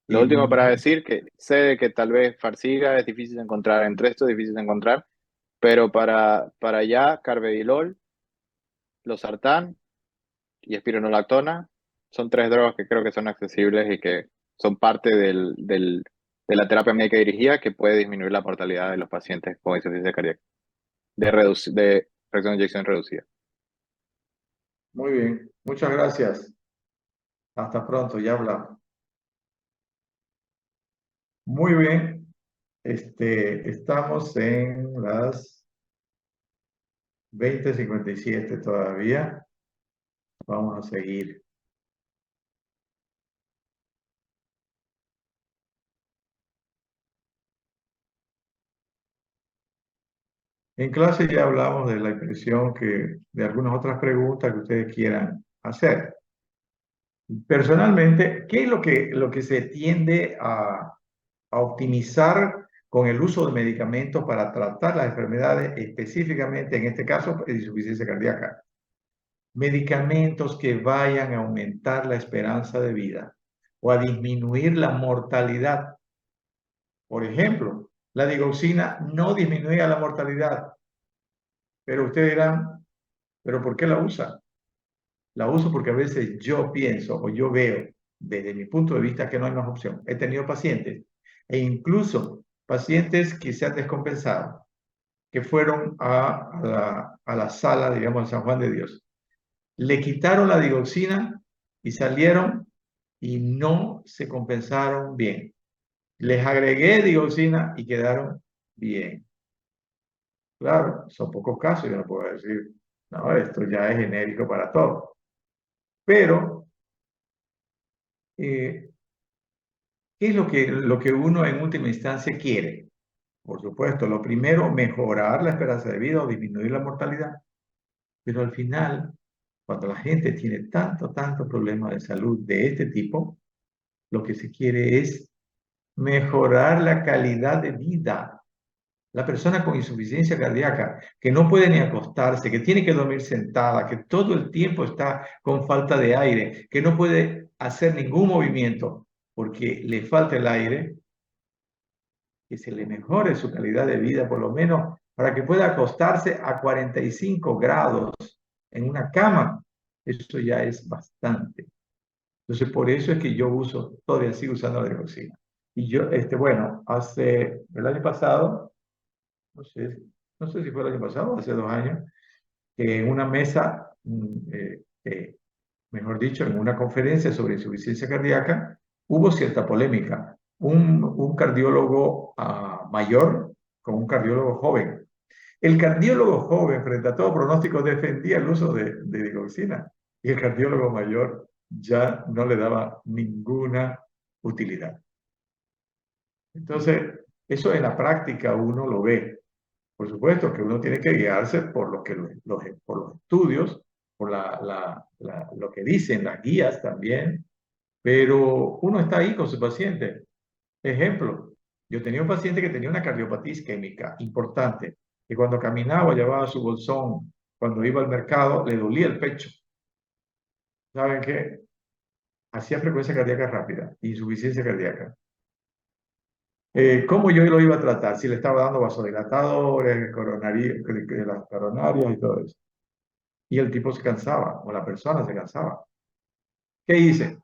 lo último para decir que sé que tal vez Farxiga es difícil de encontrar, entre esto es difícil de encontrar, pero para allá carvedilol, losartán y espironolactona son 3 drogas que creo que son accesibles y que son parte de la terapia médica dirigida que puede disminuir la mortalidad de los pacientes con insuficiencia cardíaca, de fracción de eyección reducida. Muy bien, muchas gracias. Hasta pronto, ya hablamos. Muy bien, estamos en las 20:57 todavía. Vamos a seguir. En clase ya hablamos de la impresión de algunas otras preguntas que ustedes quieran hacer. Personalmente, ¿qué es lo que se tiende a optimizar con el uso de medicamentos para tratar las enfermedades, específicamente en este caso, insuficiencia cardíaca? Medicamentos que vayan a aumentar la esperanza de vida o a disminuir la mortalidad. Por ejemplo, la digoxina no disminuía la mortalidad, pero ustedes dirán, ¿pero por qué la usa? La uso porque a veces yo pienso o yo veo desde mi punto de vista que no hay más opción. He tenido pacientes e incluso pacientes que se han descompensado, que fueron a la sala, digamos, de San Juan de Dios. Le quitaron la digoxina y salieron y no se compensaron bien. Les agregué digoxina y quedaron bien. Claro, son pocos casos, yo no puedo decir, no, esto ya es genérico para todos. Pero, ¿qué es lo que uno en última instancia quiere? Por supuesto, lo primero, mejorar la esperanza de vida o disminuir la mortalidad. Pero al final, cuando la gente tiene tanto problema de salud de este tipo, lo que se quiere es mejorar la calidad de vida. La persona con insuficiencia cardíaca, que no puede ni acostarse, que tiene que dormir sentada, que todo el tiempo está con falta de aire, que no puede hacer ningún movimiento porque le falta el aire, que se le mejore su calidad de vida, por lo menos para que pueda acostarse a 45 grados en una cama. Eso ya es bastante. Entonces, por eso es que yo todavía sigo usando la digoxina. Y yo, bueno, el año pasado, no sé, no sé si fue el año pasado, hace 2 años, que en una mesa, mejor dicho, en una conferencia sobre insuficiencia cardíaca, hubo cierta polémica. Un cardiólogo mayor con un cardiólogo joven. El cardiólogo joven, frente a todo pronóstico, defendía el uso de digoxina y el cardiólogo mayor ya no le daba ninguna utilidad. Entonces, eso en la práctica uno lo ve. Por supuesto que uno tiene que guiarse por por los estudios, por lo que dicen las guías también, pero uno está ahí con su paciente. Ejemplo, yo tenía un paciente que tenía una cardiopatía isquémica importante, que cuando caminaba llevaba su bolsón, cuando iba al mercado le dolía el pecho. ¿Saben qué? Hacía frecuencia cardíaca rápida, insuficiencia cardíaca. ¿Cómo yo lo iba a tratar? Si le estaba dando vasodilatadores, las coronarias y todo eso. Y el tipo se cansaba, o la persona se cansaba. ¿Qué hice?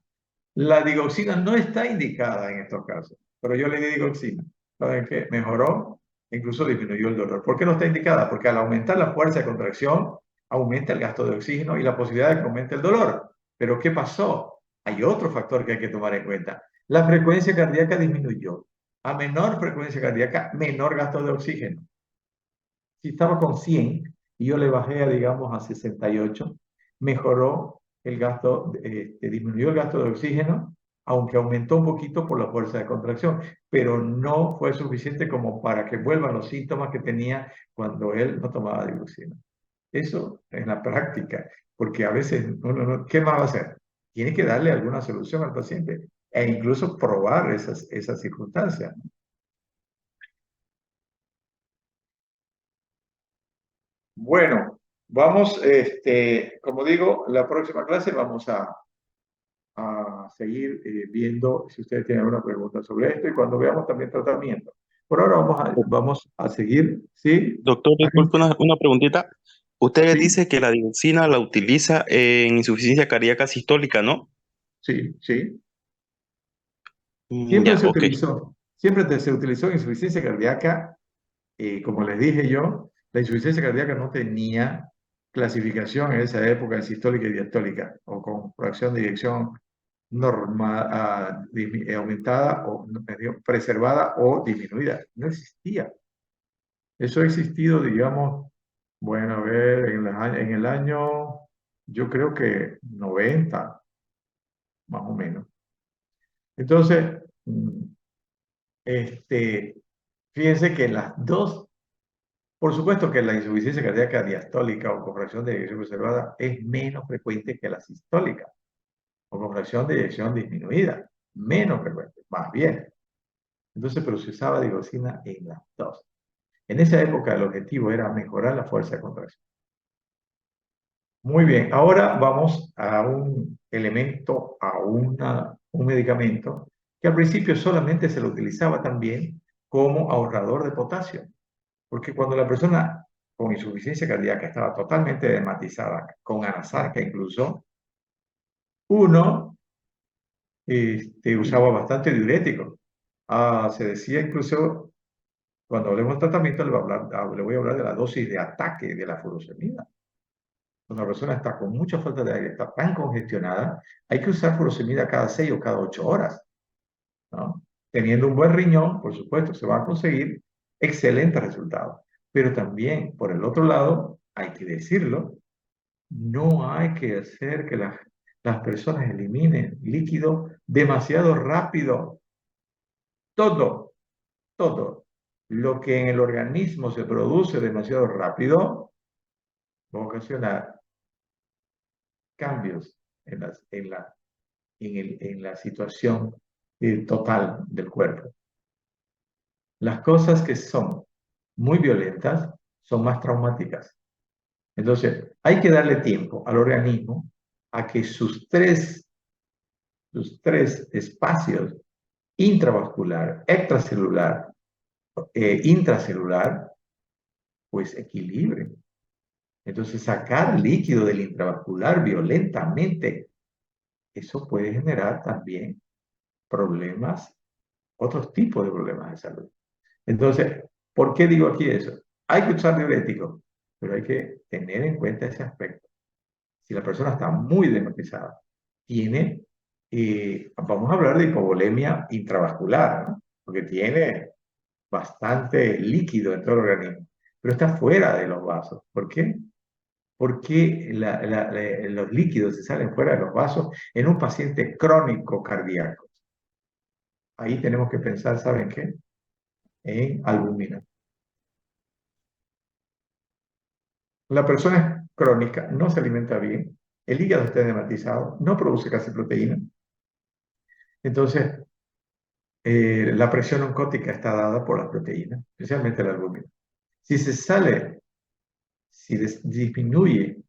La digoxina no está indicada en estos casos, pero yo le di digoxina. ¿Saben qué? Mejoró, incluso disminuyó el dolor. ¿Por qué no está indicada? Porque al aumentar la fuerza de contracción, aumenta el gasto de oxígeno y la posibilidad de que aumente el dolor. Pero ¿qué pasó? hay otro factor que hay que tomar en cuenta. La frecuencia cardíaca disminuyó. A menor frecuencia cardíaca, menor gasto de oxígeno. Si estaba con 100 y yo le bajé, digamos, a 68, mejoró el gasto, disminuyó el gasto de oxígeno, aunque aumentó un poquito por la fuerza de contracción, pero no fue suficiente como para que vuelvan los síntomas que tenía cuando él no tomaba digoxina. Eso en la práctica, porque a veces ¿qué más va a hacer? Tiene que darle alguna solución al paciente e incluso probar esas circunstancias. Bueno, vamos, como digo, la próxima clase vamos a seguir viendo si ustedes tienen alguna pregunta sobre esto y cuando veamos también tratamiento. Por ahora vamos a seguir, ¿sí? Doctor, disculpe una preguntita. Usted Sí, dice que la dioxina la utiliza en insuficiencia cardíaca sistólica, ¿no? sí, sí. Ya, ok. Siempre se utilizó insuficiencia cardíaca, como les dije yo, la insuficiencia cardíaca no tenía clasificación en esa época en sistólica y diastólica, o con fracción de eyección normal, aumentada, o preservada o disminuida. No existía. Eso ha existido, digamos, bueno, a ver, en el año, yo creo que 90, más o menos. Entonces, fíjense que las dos, por supuesto que la insuficiencia cardíaca diastólica o con fracción de eyección preservada es menos frecuente que la sistólica o con fracción de eyección disminuida, menos frecuente, más bien. Entonces, pero se usaba digoxina en las dos. En esa época el objetivo era mejorar la fuerza de contracción. Muy bien, ahora vamos a un elemento, un medicamento que al principio solamente se lo utilizaba también como ahorrador de potasio. Porque cuando la persona con insuficiencia cardíaca estaba totalmente edemmatizada, con anasarca incluso, uno usaba bastante diurético. Se decía incluso, cuando hablemos de tratamiento, le voy a hablar de la dosis de ataque de la furosemida. Cuando la persona está con mucha falta de aire, está tan congestionada, hay que usar furosemida cada 6 o cada 8 horas, ¿no? Teniendo un buen riñón, por supuesto, se va a conseguir excelentes resultados. Pero también, por el otro lado, hay que decirlo, no hay que hacer que las personas eliminen líquido demasiado rápido. Todo lo que en el organismo se produce demasiado rápido va a ocasionar cambios en la situación total del cuerpo. Las cosas que son muy violentas son más traumáticas. Entonces, hay que darle tiempo al organismo a que sus tres espacios, intravascular, extracelular intracelular, pues equilibren. Entonces, sacar líquido del intravascular violentamente, eso puede generar también problemas, otros tipos de problemas de salud. Entonces, ¿por qué digo aquí eso? Hay que usar diuréticos, pero hay que tener en cuenta ese aspecto. Si la persona está muy desmatizada, tiene, vamos a hablar de hipovolemia intravascular, ¿no? Porque tiene bastante líquido en todo el organismo, pero está fuera de los vasos. ¿Por qué? Porque los líquidos se salen fuera de los vasos en un paciente crónico cardíaco. Ahí tenemos que pensar, ¿saben qué? En albúmina. La persona es crónica, no se alimenta bien, el hígado está edematizado, no produce casi proteína. Entonces, la presión oncótica está dada por las proteínas, especialmente la albúmina. Si se sale, si disminuye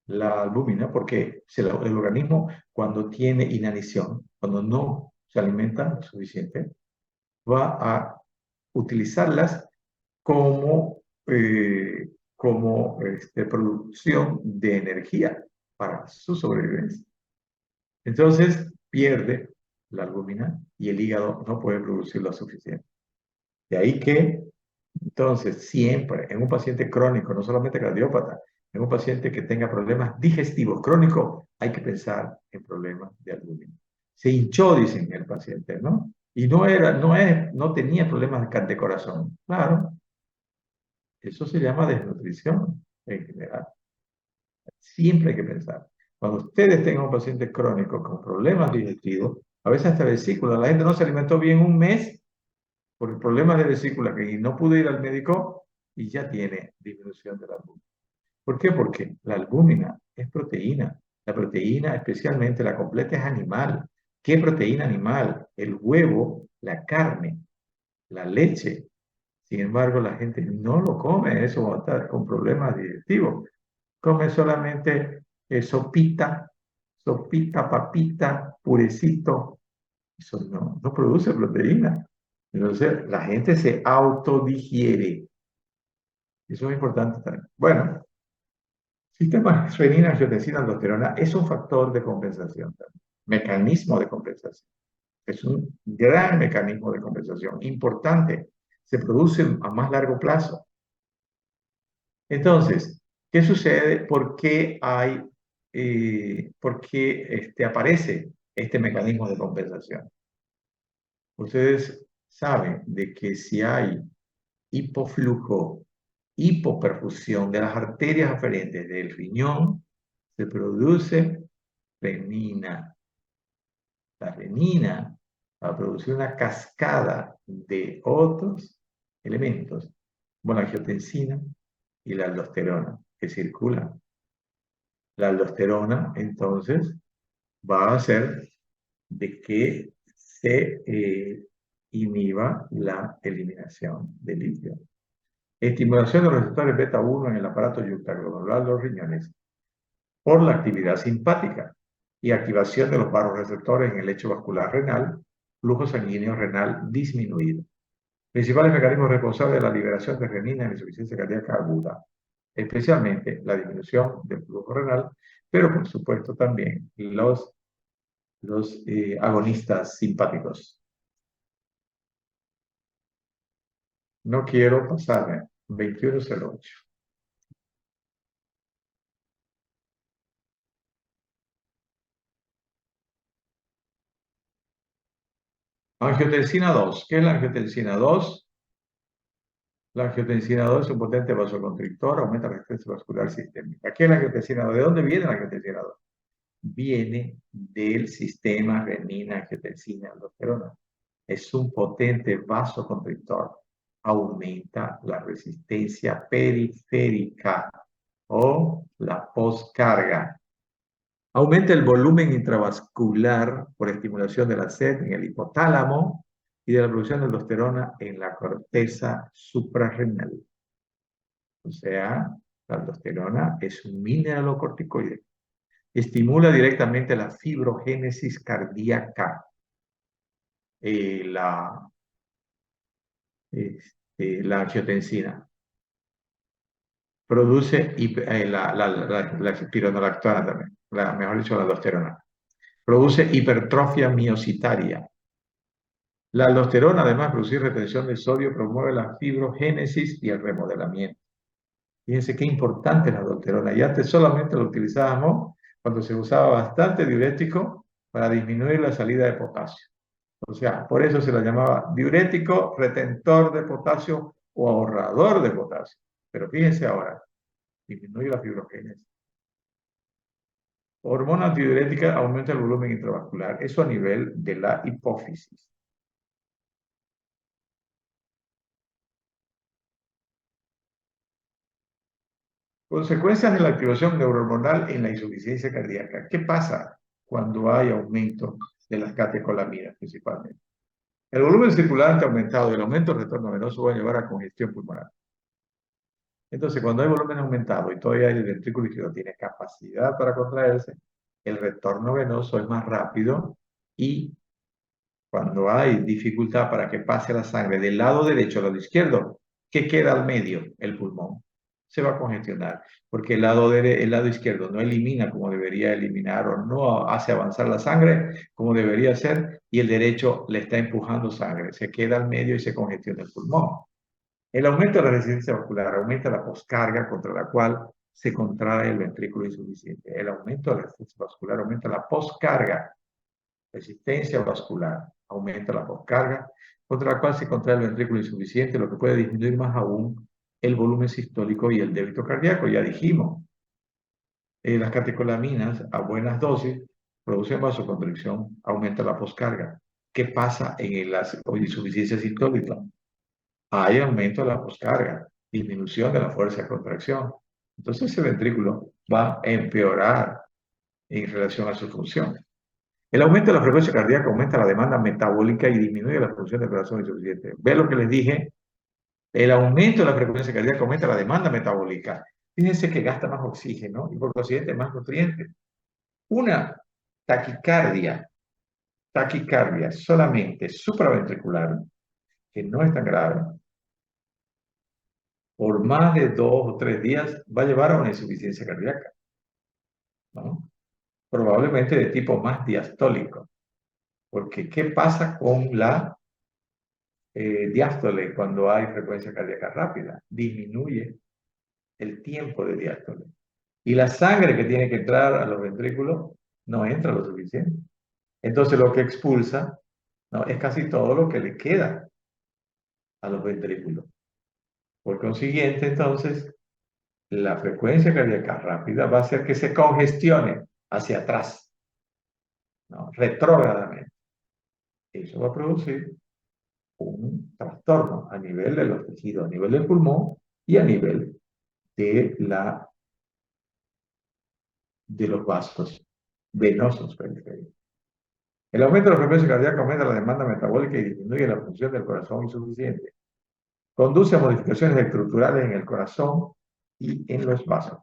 la albúmina, porque el organismo cuando tiene inanición, cuando no se alimenta lo suficiente, va a utilizarlas como, producción de energía para su sobrevivencia. Entonces pierde la albúmina y el hígado no puede producir lo suficiente. De ahí que, entonces, siempre en un paciente crónico, no solamente cardiópata, en un paciente que tenga problemas digestivos crónicos, hay que pensar en problemas de albúmina. se hinchó, dicen el paciente, ¿no? Y no tenía problemas de corazón. Claro, eso se llama desnutrición en general. Siempre hay que pensar. Cuando ustedes tengan un paciente crónico con problemas digestivos, a veces hasta vesícula, la gente no se alimentó bien un mes por problemas de vesícula que no pudo ir al médico y ya tiene disminución de la albúmina. ¿Por qué? Porque la albúmina es proteína. La proteína, especialmente la completa, es animal. ¿Qué proteína animal? El huevo, la carne, la leche. Sin embargo, la gente no lo come, eso va a estar con problemas digestivos. Come solamente sopita, papita, purecito. Eso no produce proteína. Entonces, la gente se autodigiere. Eso es importante también. Bueno, sistema renina, angiotensina, aldosterona es un factor de compensación también. Mecanismo de compensación. Es un gran mecanismo de compensación, importante. Se produce a más largo plazo. Entonces, ¿qué sucede? ¿Por qué aparece este mecanismo de compensación? Ustedes saben de que si hay hipoflujo, hipoperfusión de las arterias aferentes del riñón, se produce renina. La renina va a producir una cascada de otros elementos, bueno, la angiotensina y la aldosterona, que circulan. La aldosterona, entonces, va a hacer de que se inhiba la eliminación de litio. Estimulación de los receptores beta-1 en el aparato yuxtaglomerular de los riñones por la actividad simpática y activación de los vasoreceptores en el lecho vascular renal, flujo sanguíneo renal disminuido. Principales mecanismos responsables de la liberación de renina en insuficiencia cardíaca aguda, especialmente la disminución del flujo renal, pero por supuesto también los agonistas simpáticos. No quiero pasarme 2108. Angiotensina 2. ¿Qué es la angiotensina 2? La angiotensina 2 es un potente vasoconstrictor, aumenta la resistencia vascular sistémica. ¿Qué es la angiotensina 2? ¿De dónde viene la angiotensina 2? Viene del sistema renina-angiotensina-aldosterona. Es un potente vasoconstrictor. Aumenta la resistencia periférica o la poscarga. Aumenta el volumen intravascular por estimulación de la sed en el hipotálamo y de la producción de aldosterona en la corteza suprarrenal. O sea, la aldosterona es un mineralocorticoide. Estimula directamente la fibrogénesis cardíaca. La angiotensina. Produce la espironolactona también, mejor dicho, la aldosterona. Produce hipertrofia miocitaria. La aldosterona, además de producir retención de sodio, promueve la fibrogénesis y el remodelamiento. Fíjense qué importante es la aldosterona. Y antes solamente lo utilizábamos cuando se usaba bastante diurético para disminuir la salida de potasio. O sea, por eso se la llamaba diurético, retentor de potasio o ahorrador de potasio. Pero fíjense ahora, disminuye la fibrogénesis. Hormona antidiurética aumenta el volumen intravascular. Eso a nivel de la hipófisis. Consecuencias de la activación neurohormonal en la insuficiencia cardíaca. ¿Qué pasa cuando hay aumento de las catecolaminas principalmente? El volumen circulante aumentado y el aumento del retorno venoso va a llevar a congestión pulmonar. Entonces, cuando hay volumen aumentado y todavía el ventrículo izquierdo tiene capacidad para contraerse, el retorno venoso es más rápido y cuando hay dificultad para que pase la sangre del lado derecho al lado izquierdo, ¿qué queda al medio? El pulmón. Se va a congestionar, porque el lado izquierdo no elimina como debería eliminar o no hace avanzar la sangre como debería hacer y el derecho le está empujando sangre. Se queda al medio y se congestiona el pulmón. El aumento de la resistencia vascular aumenta la poscarga contra la cual se contrae el ventrículo insuficiente. El aumento de la resistencia vascular aumenta la poscarga resistencia vascular, aumenta la poscarga, contra la cual se contrae el ventrículo insuficiente, lo que puede disminuir más aún el volumen sistólico y el débito cardíaco. Ya dijimos, las catecolaminas a buenas dosis producen vasoconstricción, aumenta la poscarga. ¿Qué pasa en la insuficiencia sistólica? Hay aumento de la poscarga, disminución de la fuerza de contracción. Entonces ese ventrículo va a empeorar en relación a su función. El aumento de la frecuencia cardíaca aumenta la demanda metabólica y disminuye la función del corazón insuficiente. ¿Ve lo que les dije? El aumento de la frecuencia cardíaca aumenta la demanda metabólica. Fíjense que gasta más oxígeno y por consiguiente más nutrientes. Una taquicardia solamente supraventricular, que no es tan grave, por más de 2 o 3 días va a llevar a una insuficiencia cardíaca, ¿no? Probablemente de tipo más diastólico. Porque ¿qué pasa con la diástole cuando hay frecuencia cardíaca rápida? Disminuye el tiempo de diástole. Y la sangre que tiene que entrar a los ventrículos no entra lo suficiente. Entonces lo que expulsa, ¿no?, es casi todo lo que le queda a los ventrículos. Por consiguiente, entonces, la frecuencia cardíaca rápida va a hacer que se congestione hacia atrás, ¿no?, retrógradamente. Eso va a producir un trastorno a nivel de los tejidos, a nivel del pulmón y a nivel de, de los vasos venosos periféricos. El aumento de la frecuencia cardíaca aumenta la demanda metabólica y disminuye la función del corazón insuficiente. Conduce a modificaciones estructurales en el corazón y en los vasos.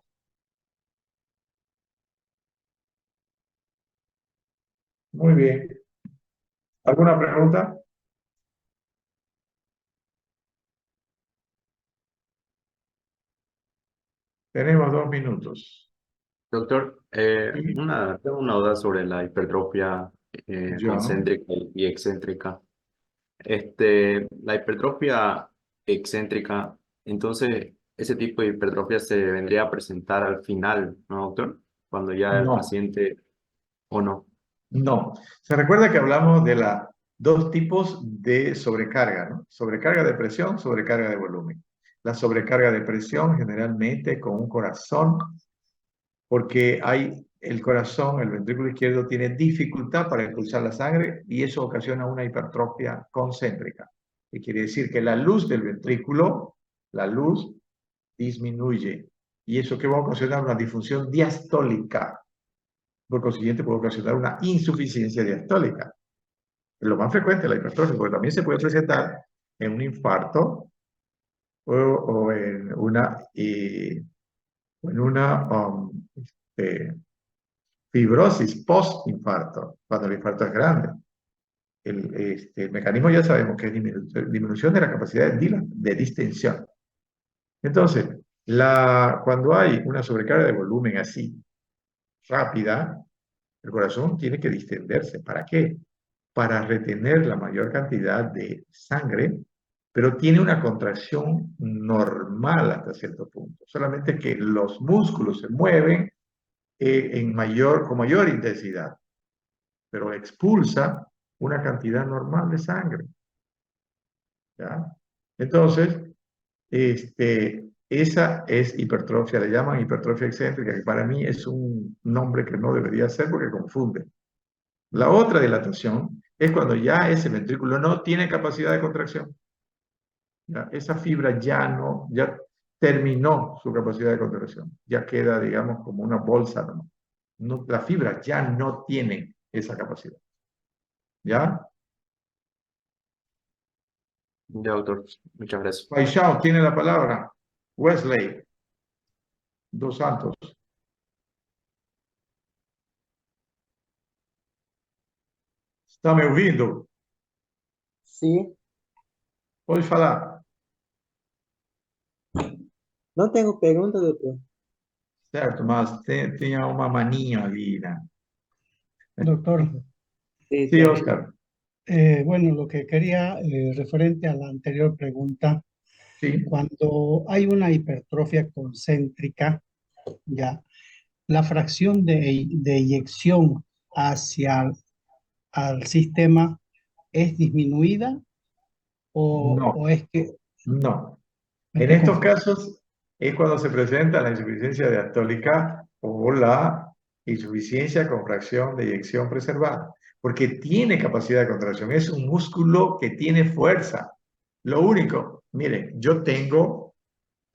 Muy bien. ¿Alguna pregunta? Tenemos 2 minutos. Doctor, Sí. tengo una duda sobre la hipertrofia Ya. concéntrica y excéntrica. La hipertrofia excéntrica, entonces, ese tipo de hipertrofia se vendría a presentar al final, ¿no, doctor? Cuando ya el No, paciente, ¿o no? no. Se recuerda que hablamos de los 2 tipos de sobrecarga, ¿no? Sobrecarga de presión, sobrecarga de volumen. La sobrecarga de presión generalmente con un corazón, porque el corazón, el ventrículo izquierdo, tiene dificultad para expulsar la sangre y eso ocasiona una hipertrofia concéntrica. Que quiere decir que la luz del ventrículo, la luz disminuye. Y eso que va a ocasionar una disfunción diastólica. Por consiguiente, puede ocasionar una insuficiencia diastólica. Es lo más frecuente la hipertrofia, porque también se puede presentar en un infarto o en una fibrosis post-infarto, cuando el infarto es grande. El mecanismo ya sabemos que es disminución de la capacidad de distensión. Entonces, cuando hay una sobrecarga de volumen así, rápida, el corazón tiene que distenderse. ¿Para qué? Para retener la mayor cantidad de sangre, pero tiene una contracción normal hasta cierto punto. Solamente que los músculos se mueven con mayor intensidad, pero expulsa una cantidad normal de sangre. ¿Ya? Entonces, esa es hipertrofia, le llaman hipertrofia excéntrica, que para mí es un nombre que no debería ser porque confunde. La otra dilatación es cuando ya ese ventrículo no tiene capacidad de contracción. ¿Ya? Esa fibra ya terminó su capacidad de contracción. Ya queda, digamos, como una bolsa. La fibra ya no tiene esa capacidad. ¿Ya? Ya, doctor, muchas gracias. Paixão tiene la palabra. Wesley dos Santos. Está me ouvindo? Sí, Pode falar. no tengo pregunta, doctor. Certo, mas tinha uma maninha ali, né? Doctor, Sí, Sí, Oscar. bueno, lo que quería referente a la anterior pregunta, Sí. cuando hay una hipertrofia concéntrica, ya, la fracción de eyección hacia, al sistema es disminuida No, o es que no. me En estoy estos confundiendo? casos es cuando se presenta la insuficiencia diastólica o la insuficiencia con fracción de eyección preservada, porque tiene capacidad de contracción, es un músculo que tiene fuerza. Lo único, miren, yo tengo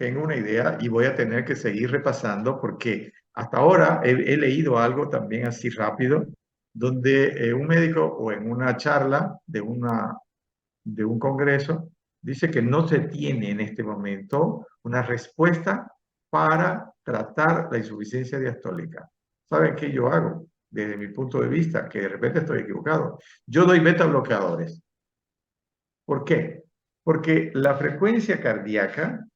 una idea y voy a tener que seguir repasando porque hasta ahora he leído algo también así rápido, donde un médico o en una charla de un congreso dice que no se tiene en este momento una respuesta para tratar la insuficiencia diastólica. ¿Saben qué yo hago? Desde mi punto de vista, que de repente estoy equivocado. Yo doy beta bloqueadores. ¿Por qué? Porque la frecuencia cardíaca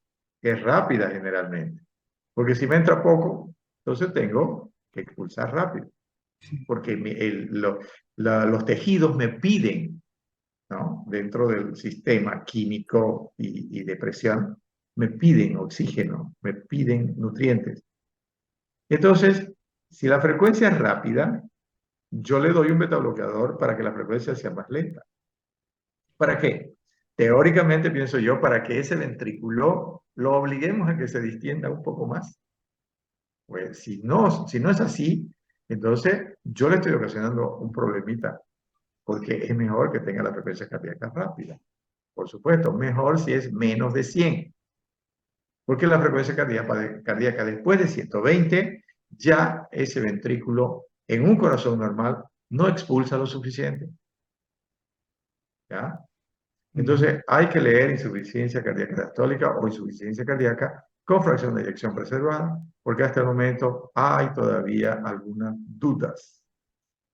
es rápida generalmente. Porque si me entra poco, entonces tengo que expulsar rápido. Porque los tejidos me piden, ¿no? Dentro del sistema químico y de presión, me piden oxígeno, me piden nutrientes. Entonces, si la frecuencia es rápida, yo le doy un beta bloqueador para que la frecuencia sea más lenta. ¿Para qué? Teóricamente, pienso yo, para que ese ventrículo lo obliguemos a que se distienda un poco más. Pues si no es así, entonces yo le estoy ocasionando un problemita, porque es mejor que tenga la frecuencia cardíaca rápida. Por supuesto, mejor si es menos de 100, porque la frecuencia cardíaca después de 120, ya ese ventrículo en un corazón normal no expulsa lo suficiente. ¿Ya? Entonces, hay que leer insuficiencia cardíaca diastólica o insuficiencia cardíaca con fracción de eyección preservada, porque hasta el momento hay todavía algunas dudas.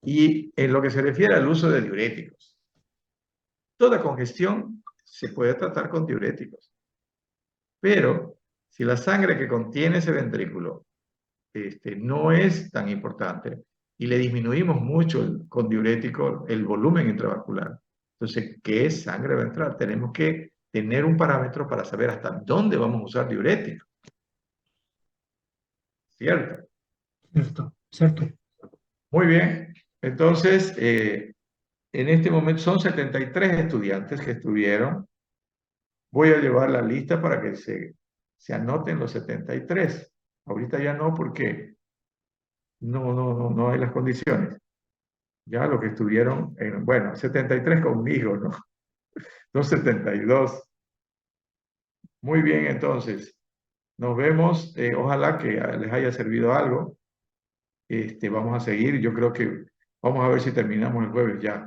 Y en lo que se refiere al uso de diuréticos, toda congestión se puede tratar con diuréticos, pero si la sangre que contiene ese ventrículo no es tan importante y le disminuimos mucho con diurético el volumen intravascular, entonces, ¿qué sangre va a entrar? Tenemos que tener un parámetro para saber hasta dónde vamos a usar diurético. ¿Cierto? Cierto, cierto. Muy bien. Entonces, en este momento son 73 estudiantes que estuvieron. Voy a llevar la lista para que se anoten los 73. Ahorita ya no, porque no hay las condiciones. Ya lo que estuvieron, bueno, 73 conmigo, ¿no? No 72. Muy bien, entonces, nos vemos. Ojalá que les haya servido algo. Vamos a seguir. Yo creo que vamos a ver si terminamos el jueves ya.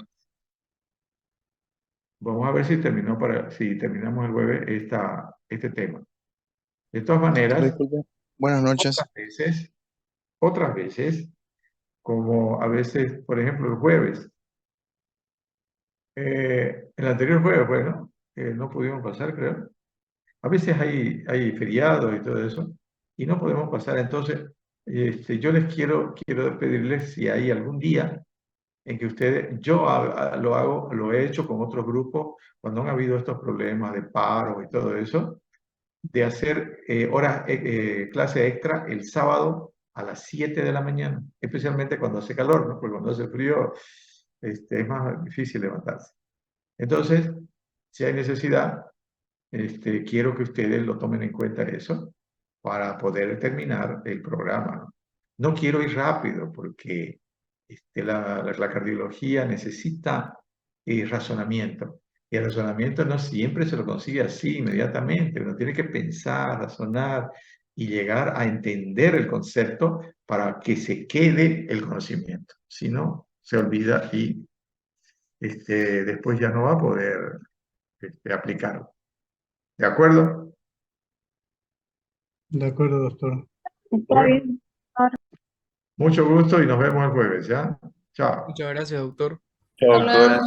Vamos a ver si si terminamos el jueves este tema. De todas maneras, Disculpe. Buenas noches. otras veces, como a veces, por ejemplo, el jueves, el anterior jueves, bueno, no pudimos pasar, creo. A veces hay feriados y todo eso, y no podemos pasar. Entonces, yo les quiero pedirles si hay algún día en que ustedes, lo he hecho con otros grupos, cuando han habido estos problemas de paro y todo eso, de hacer clase extra el sábado a las 7 de la mañana, especialmente cuando hace calor, ¿no? Porque cuando hace frío, es más difícil levantarse. Entonces, si hay necesidad, quiero que ustedes lo tomen en cuenta eso para poder terminar el programa, ¿no? No quiero ir rápido porque la cardiología necesita razonamiento. Y el razonamiento no siempre se lo consigue así inmediatamente. Uno tiene que pensar, razonar y llegar a entender el concepto para que se quede el conocimiento. Si no, se olvida y después ya no va a poder aplicarlo. ¿De acuerdo? De acuerdo, doctor. Está Bueno, bien. mucho gusto y nos vemos el jueves, ¿ya? Chao. Muchas gracias, doctor. Chao, Hasta luego. doctor.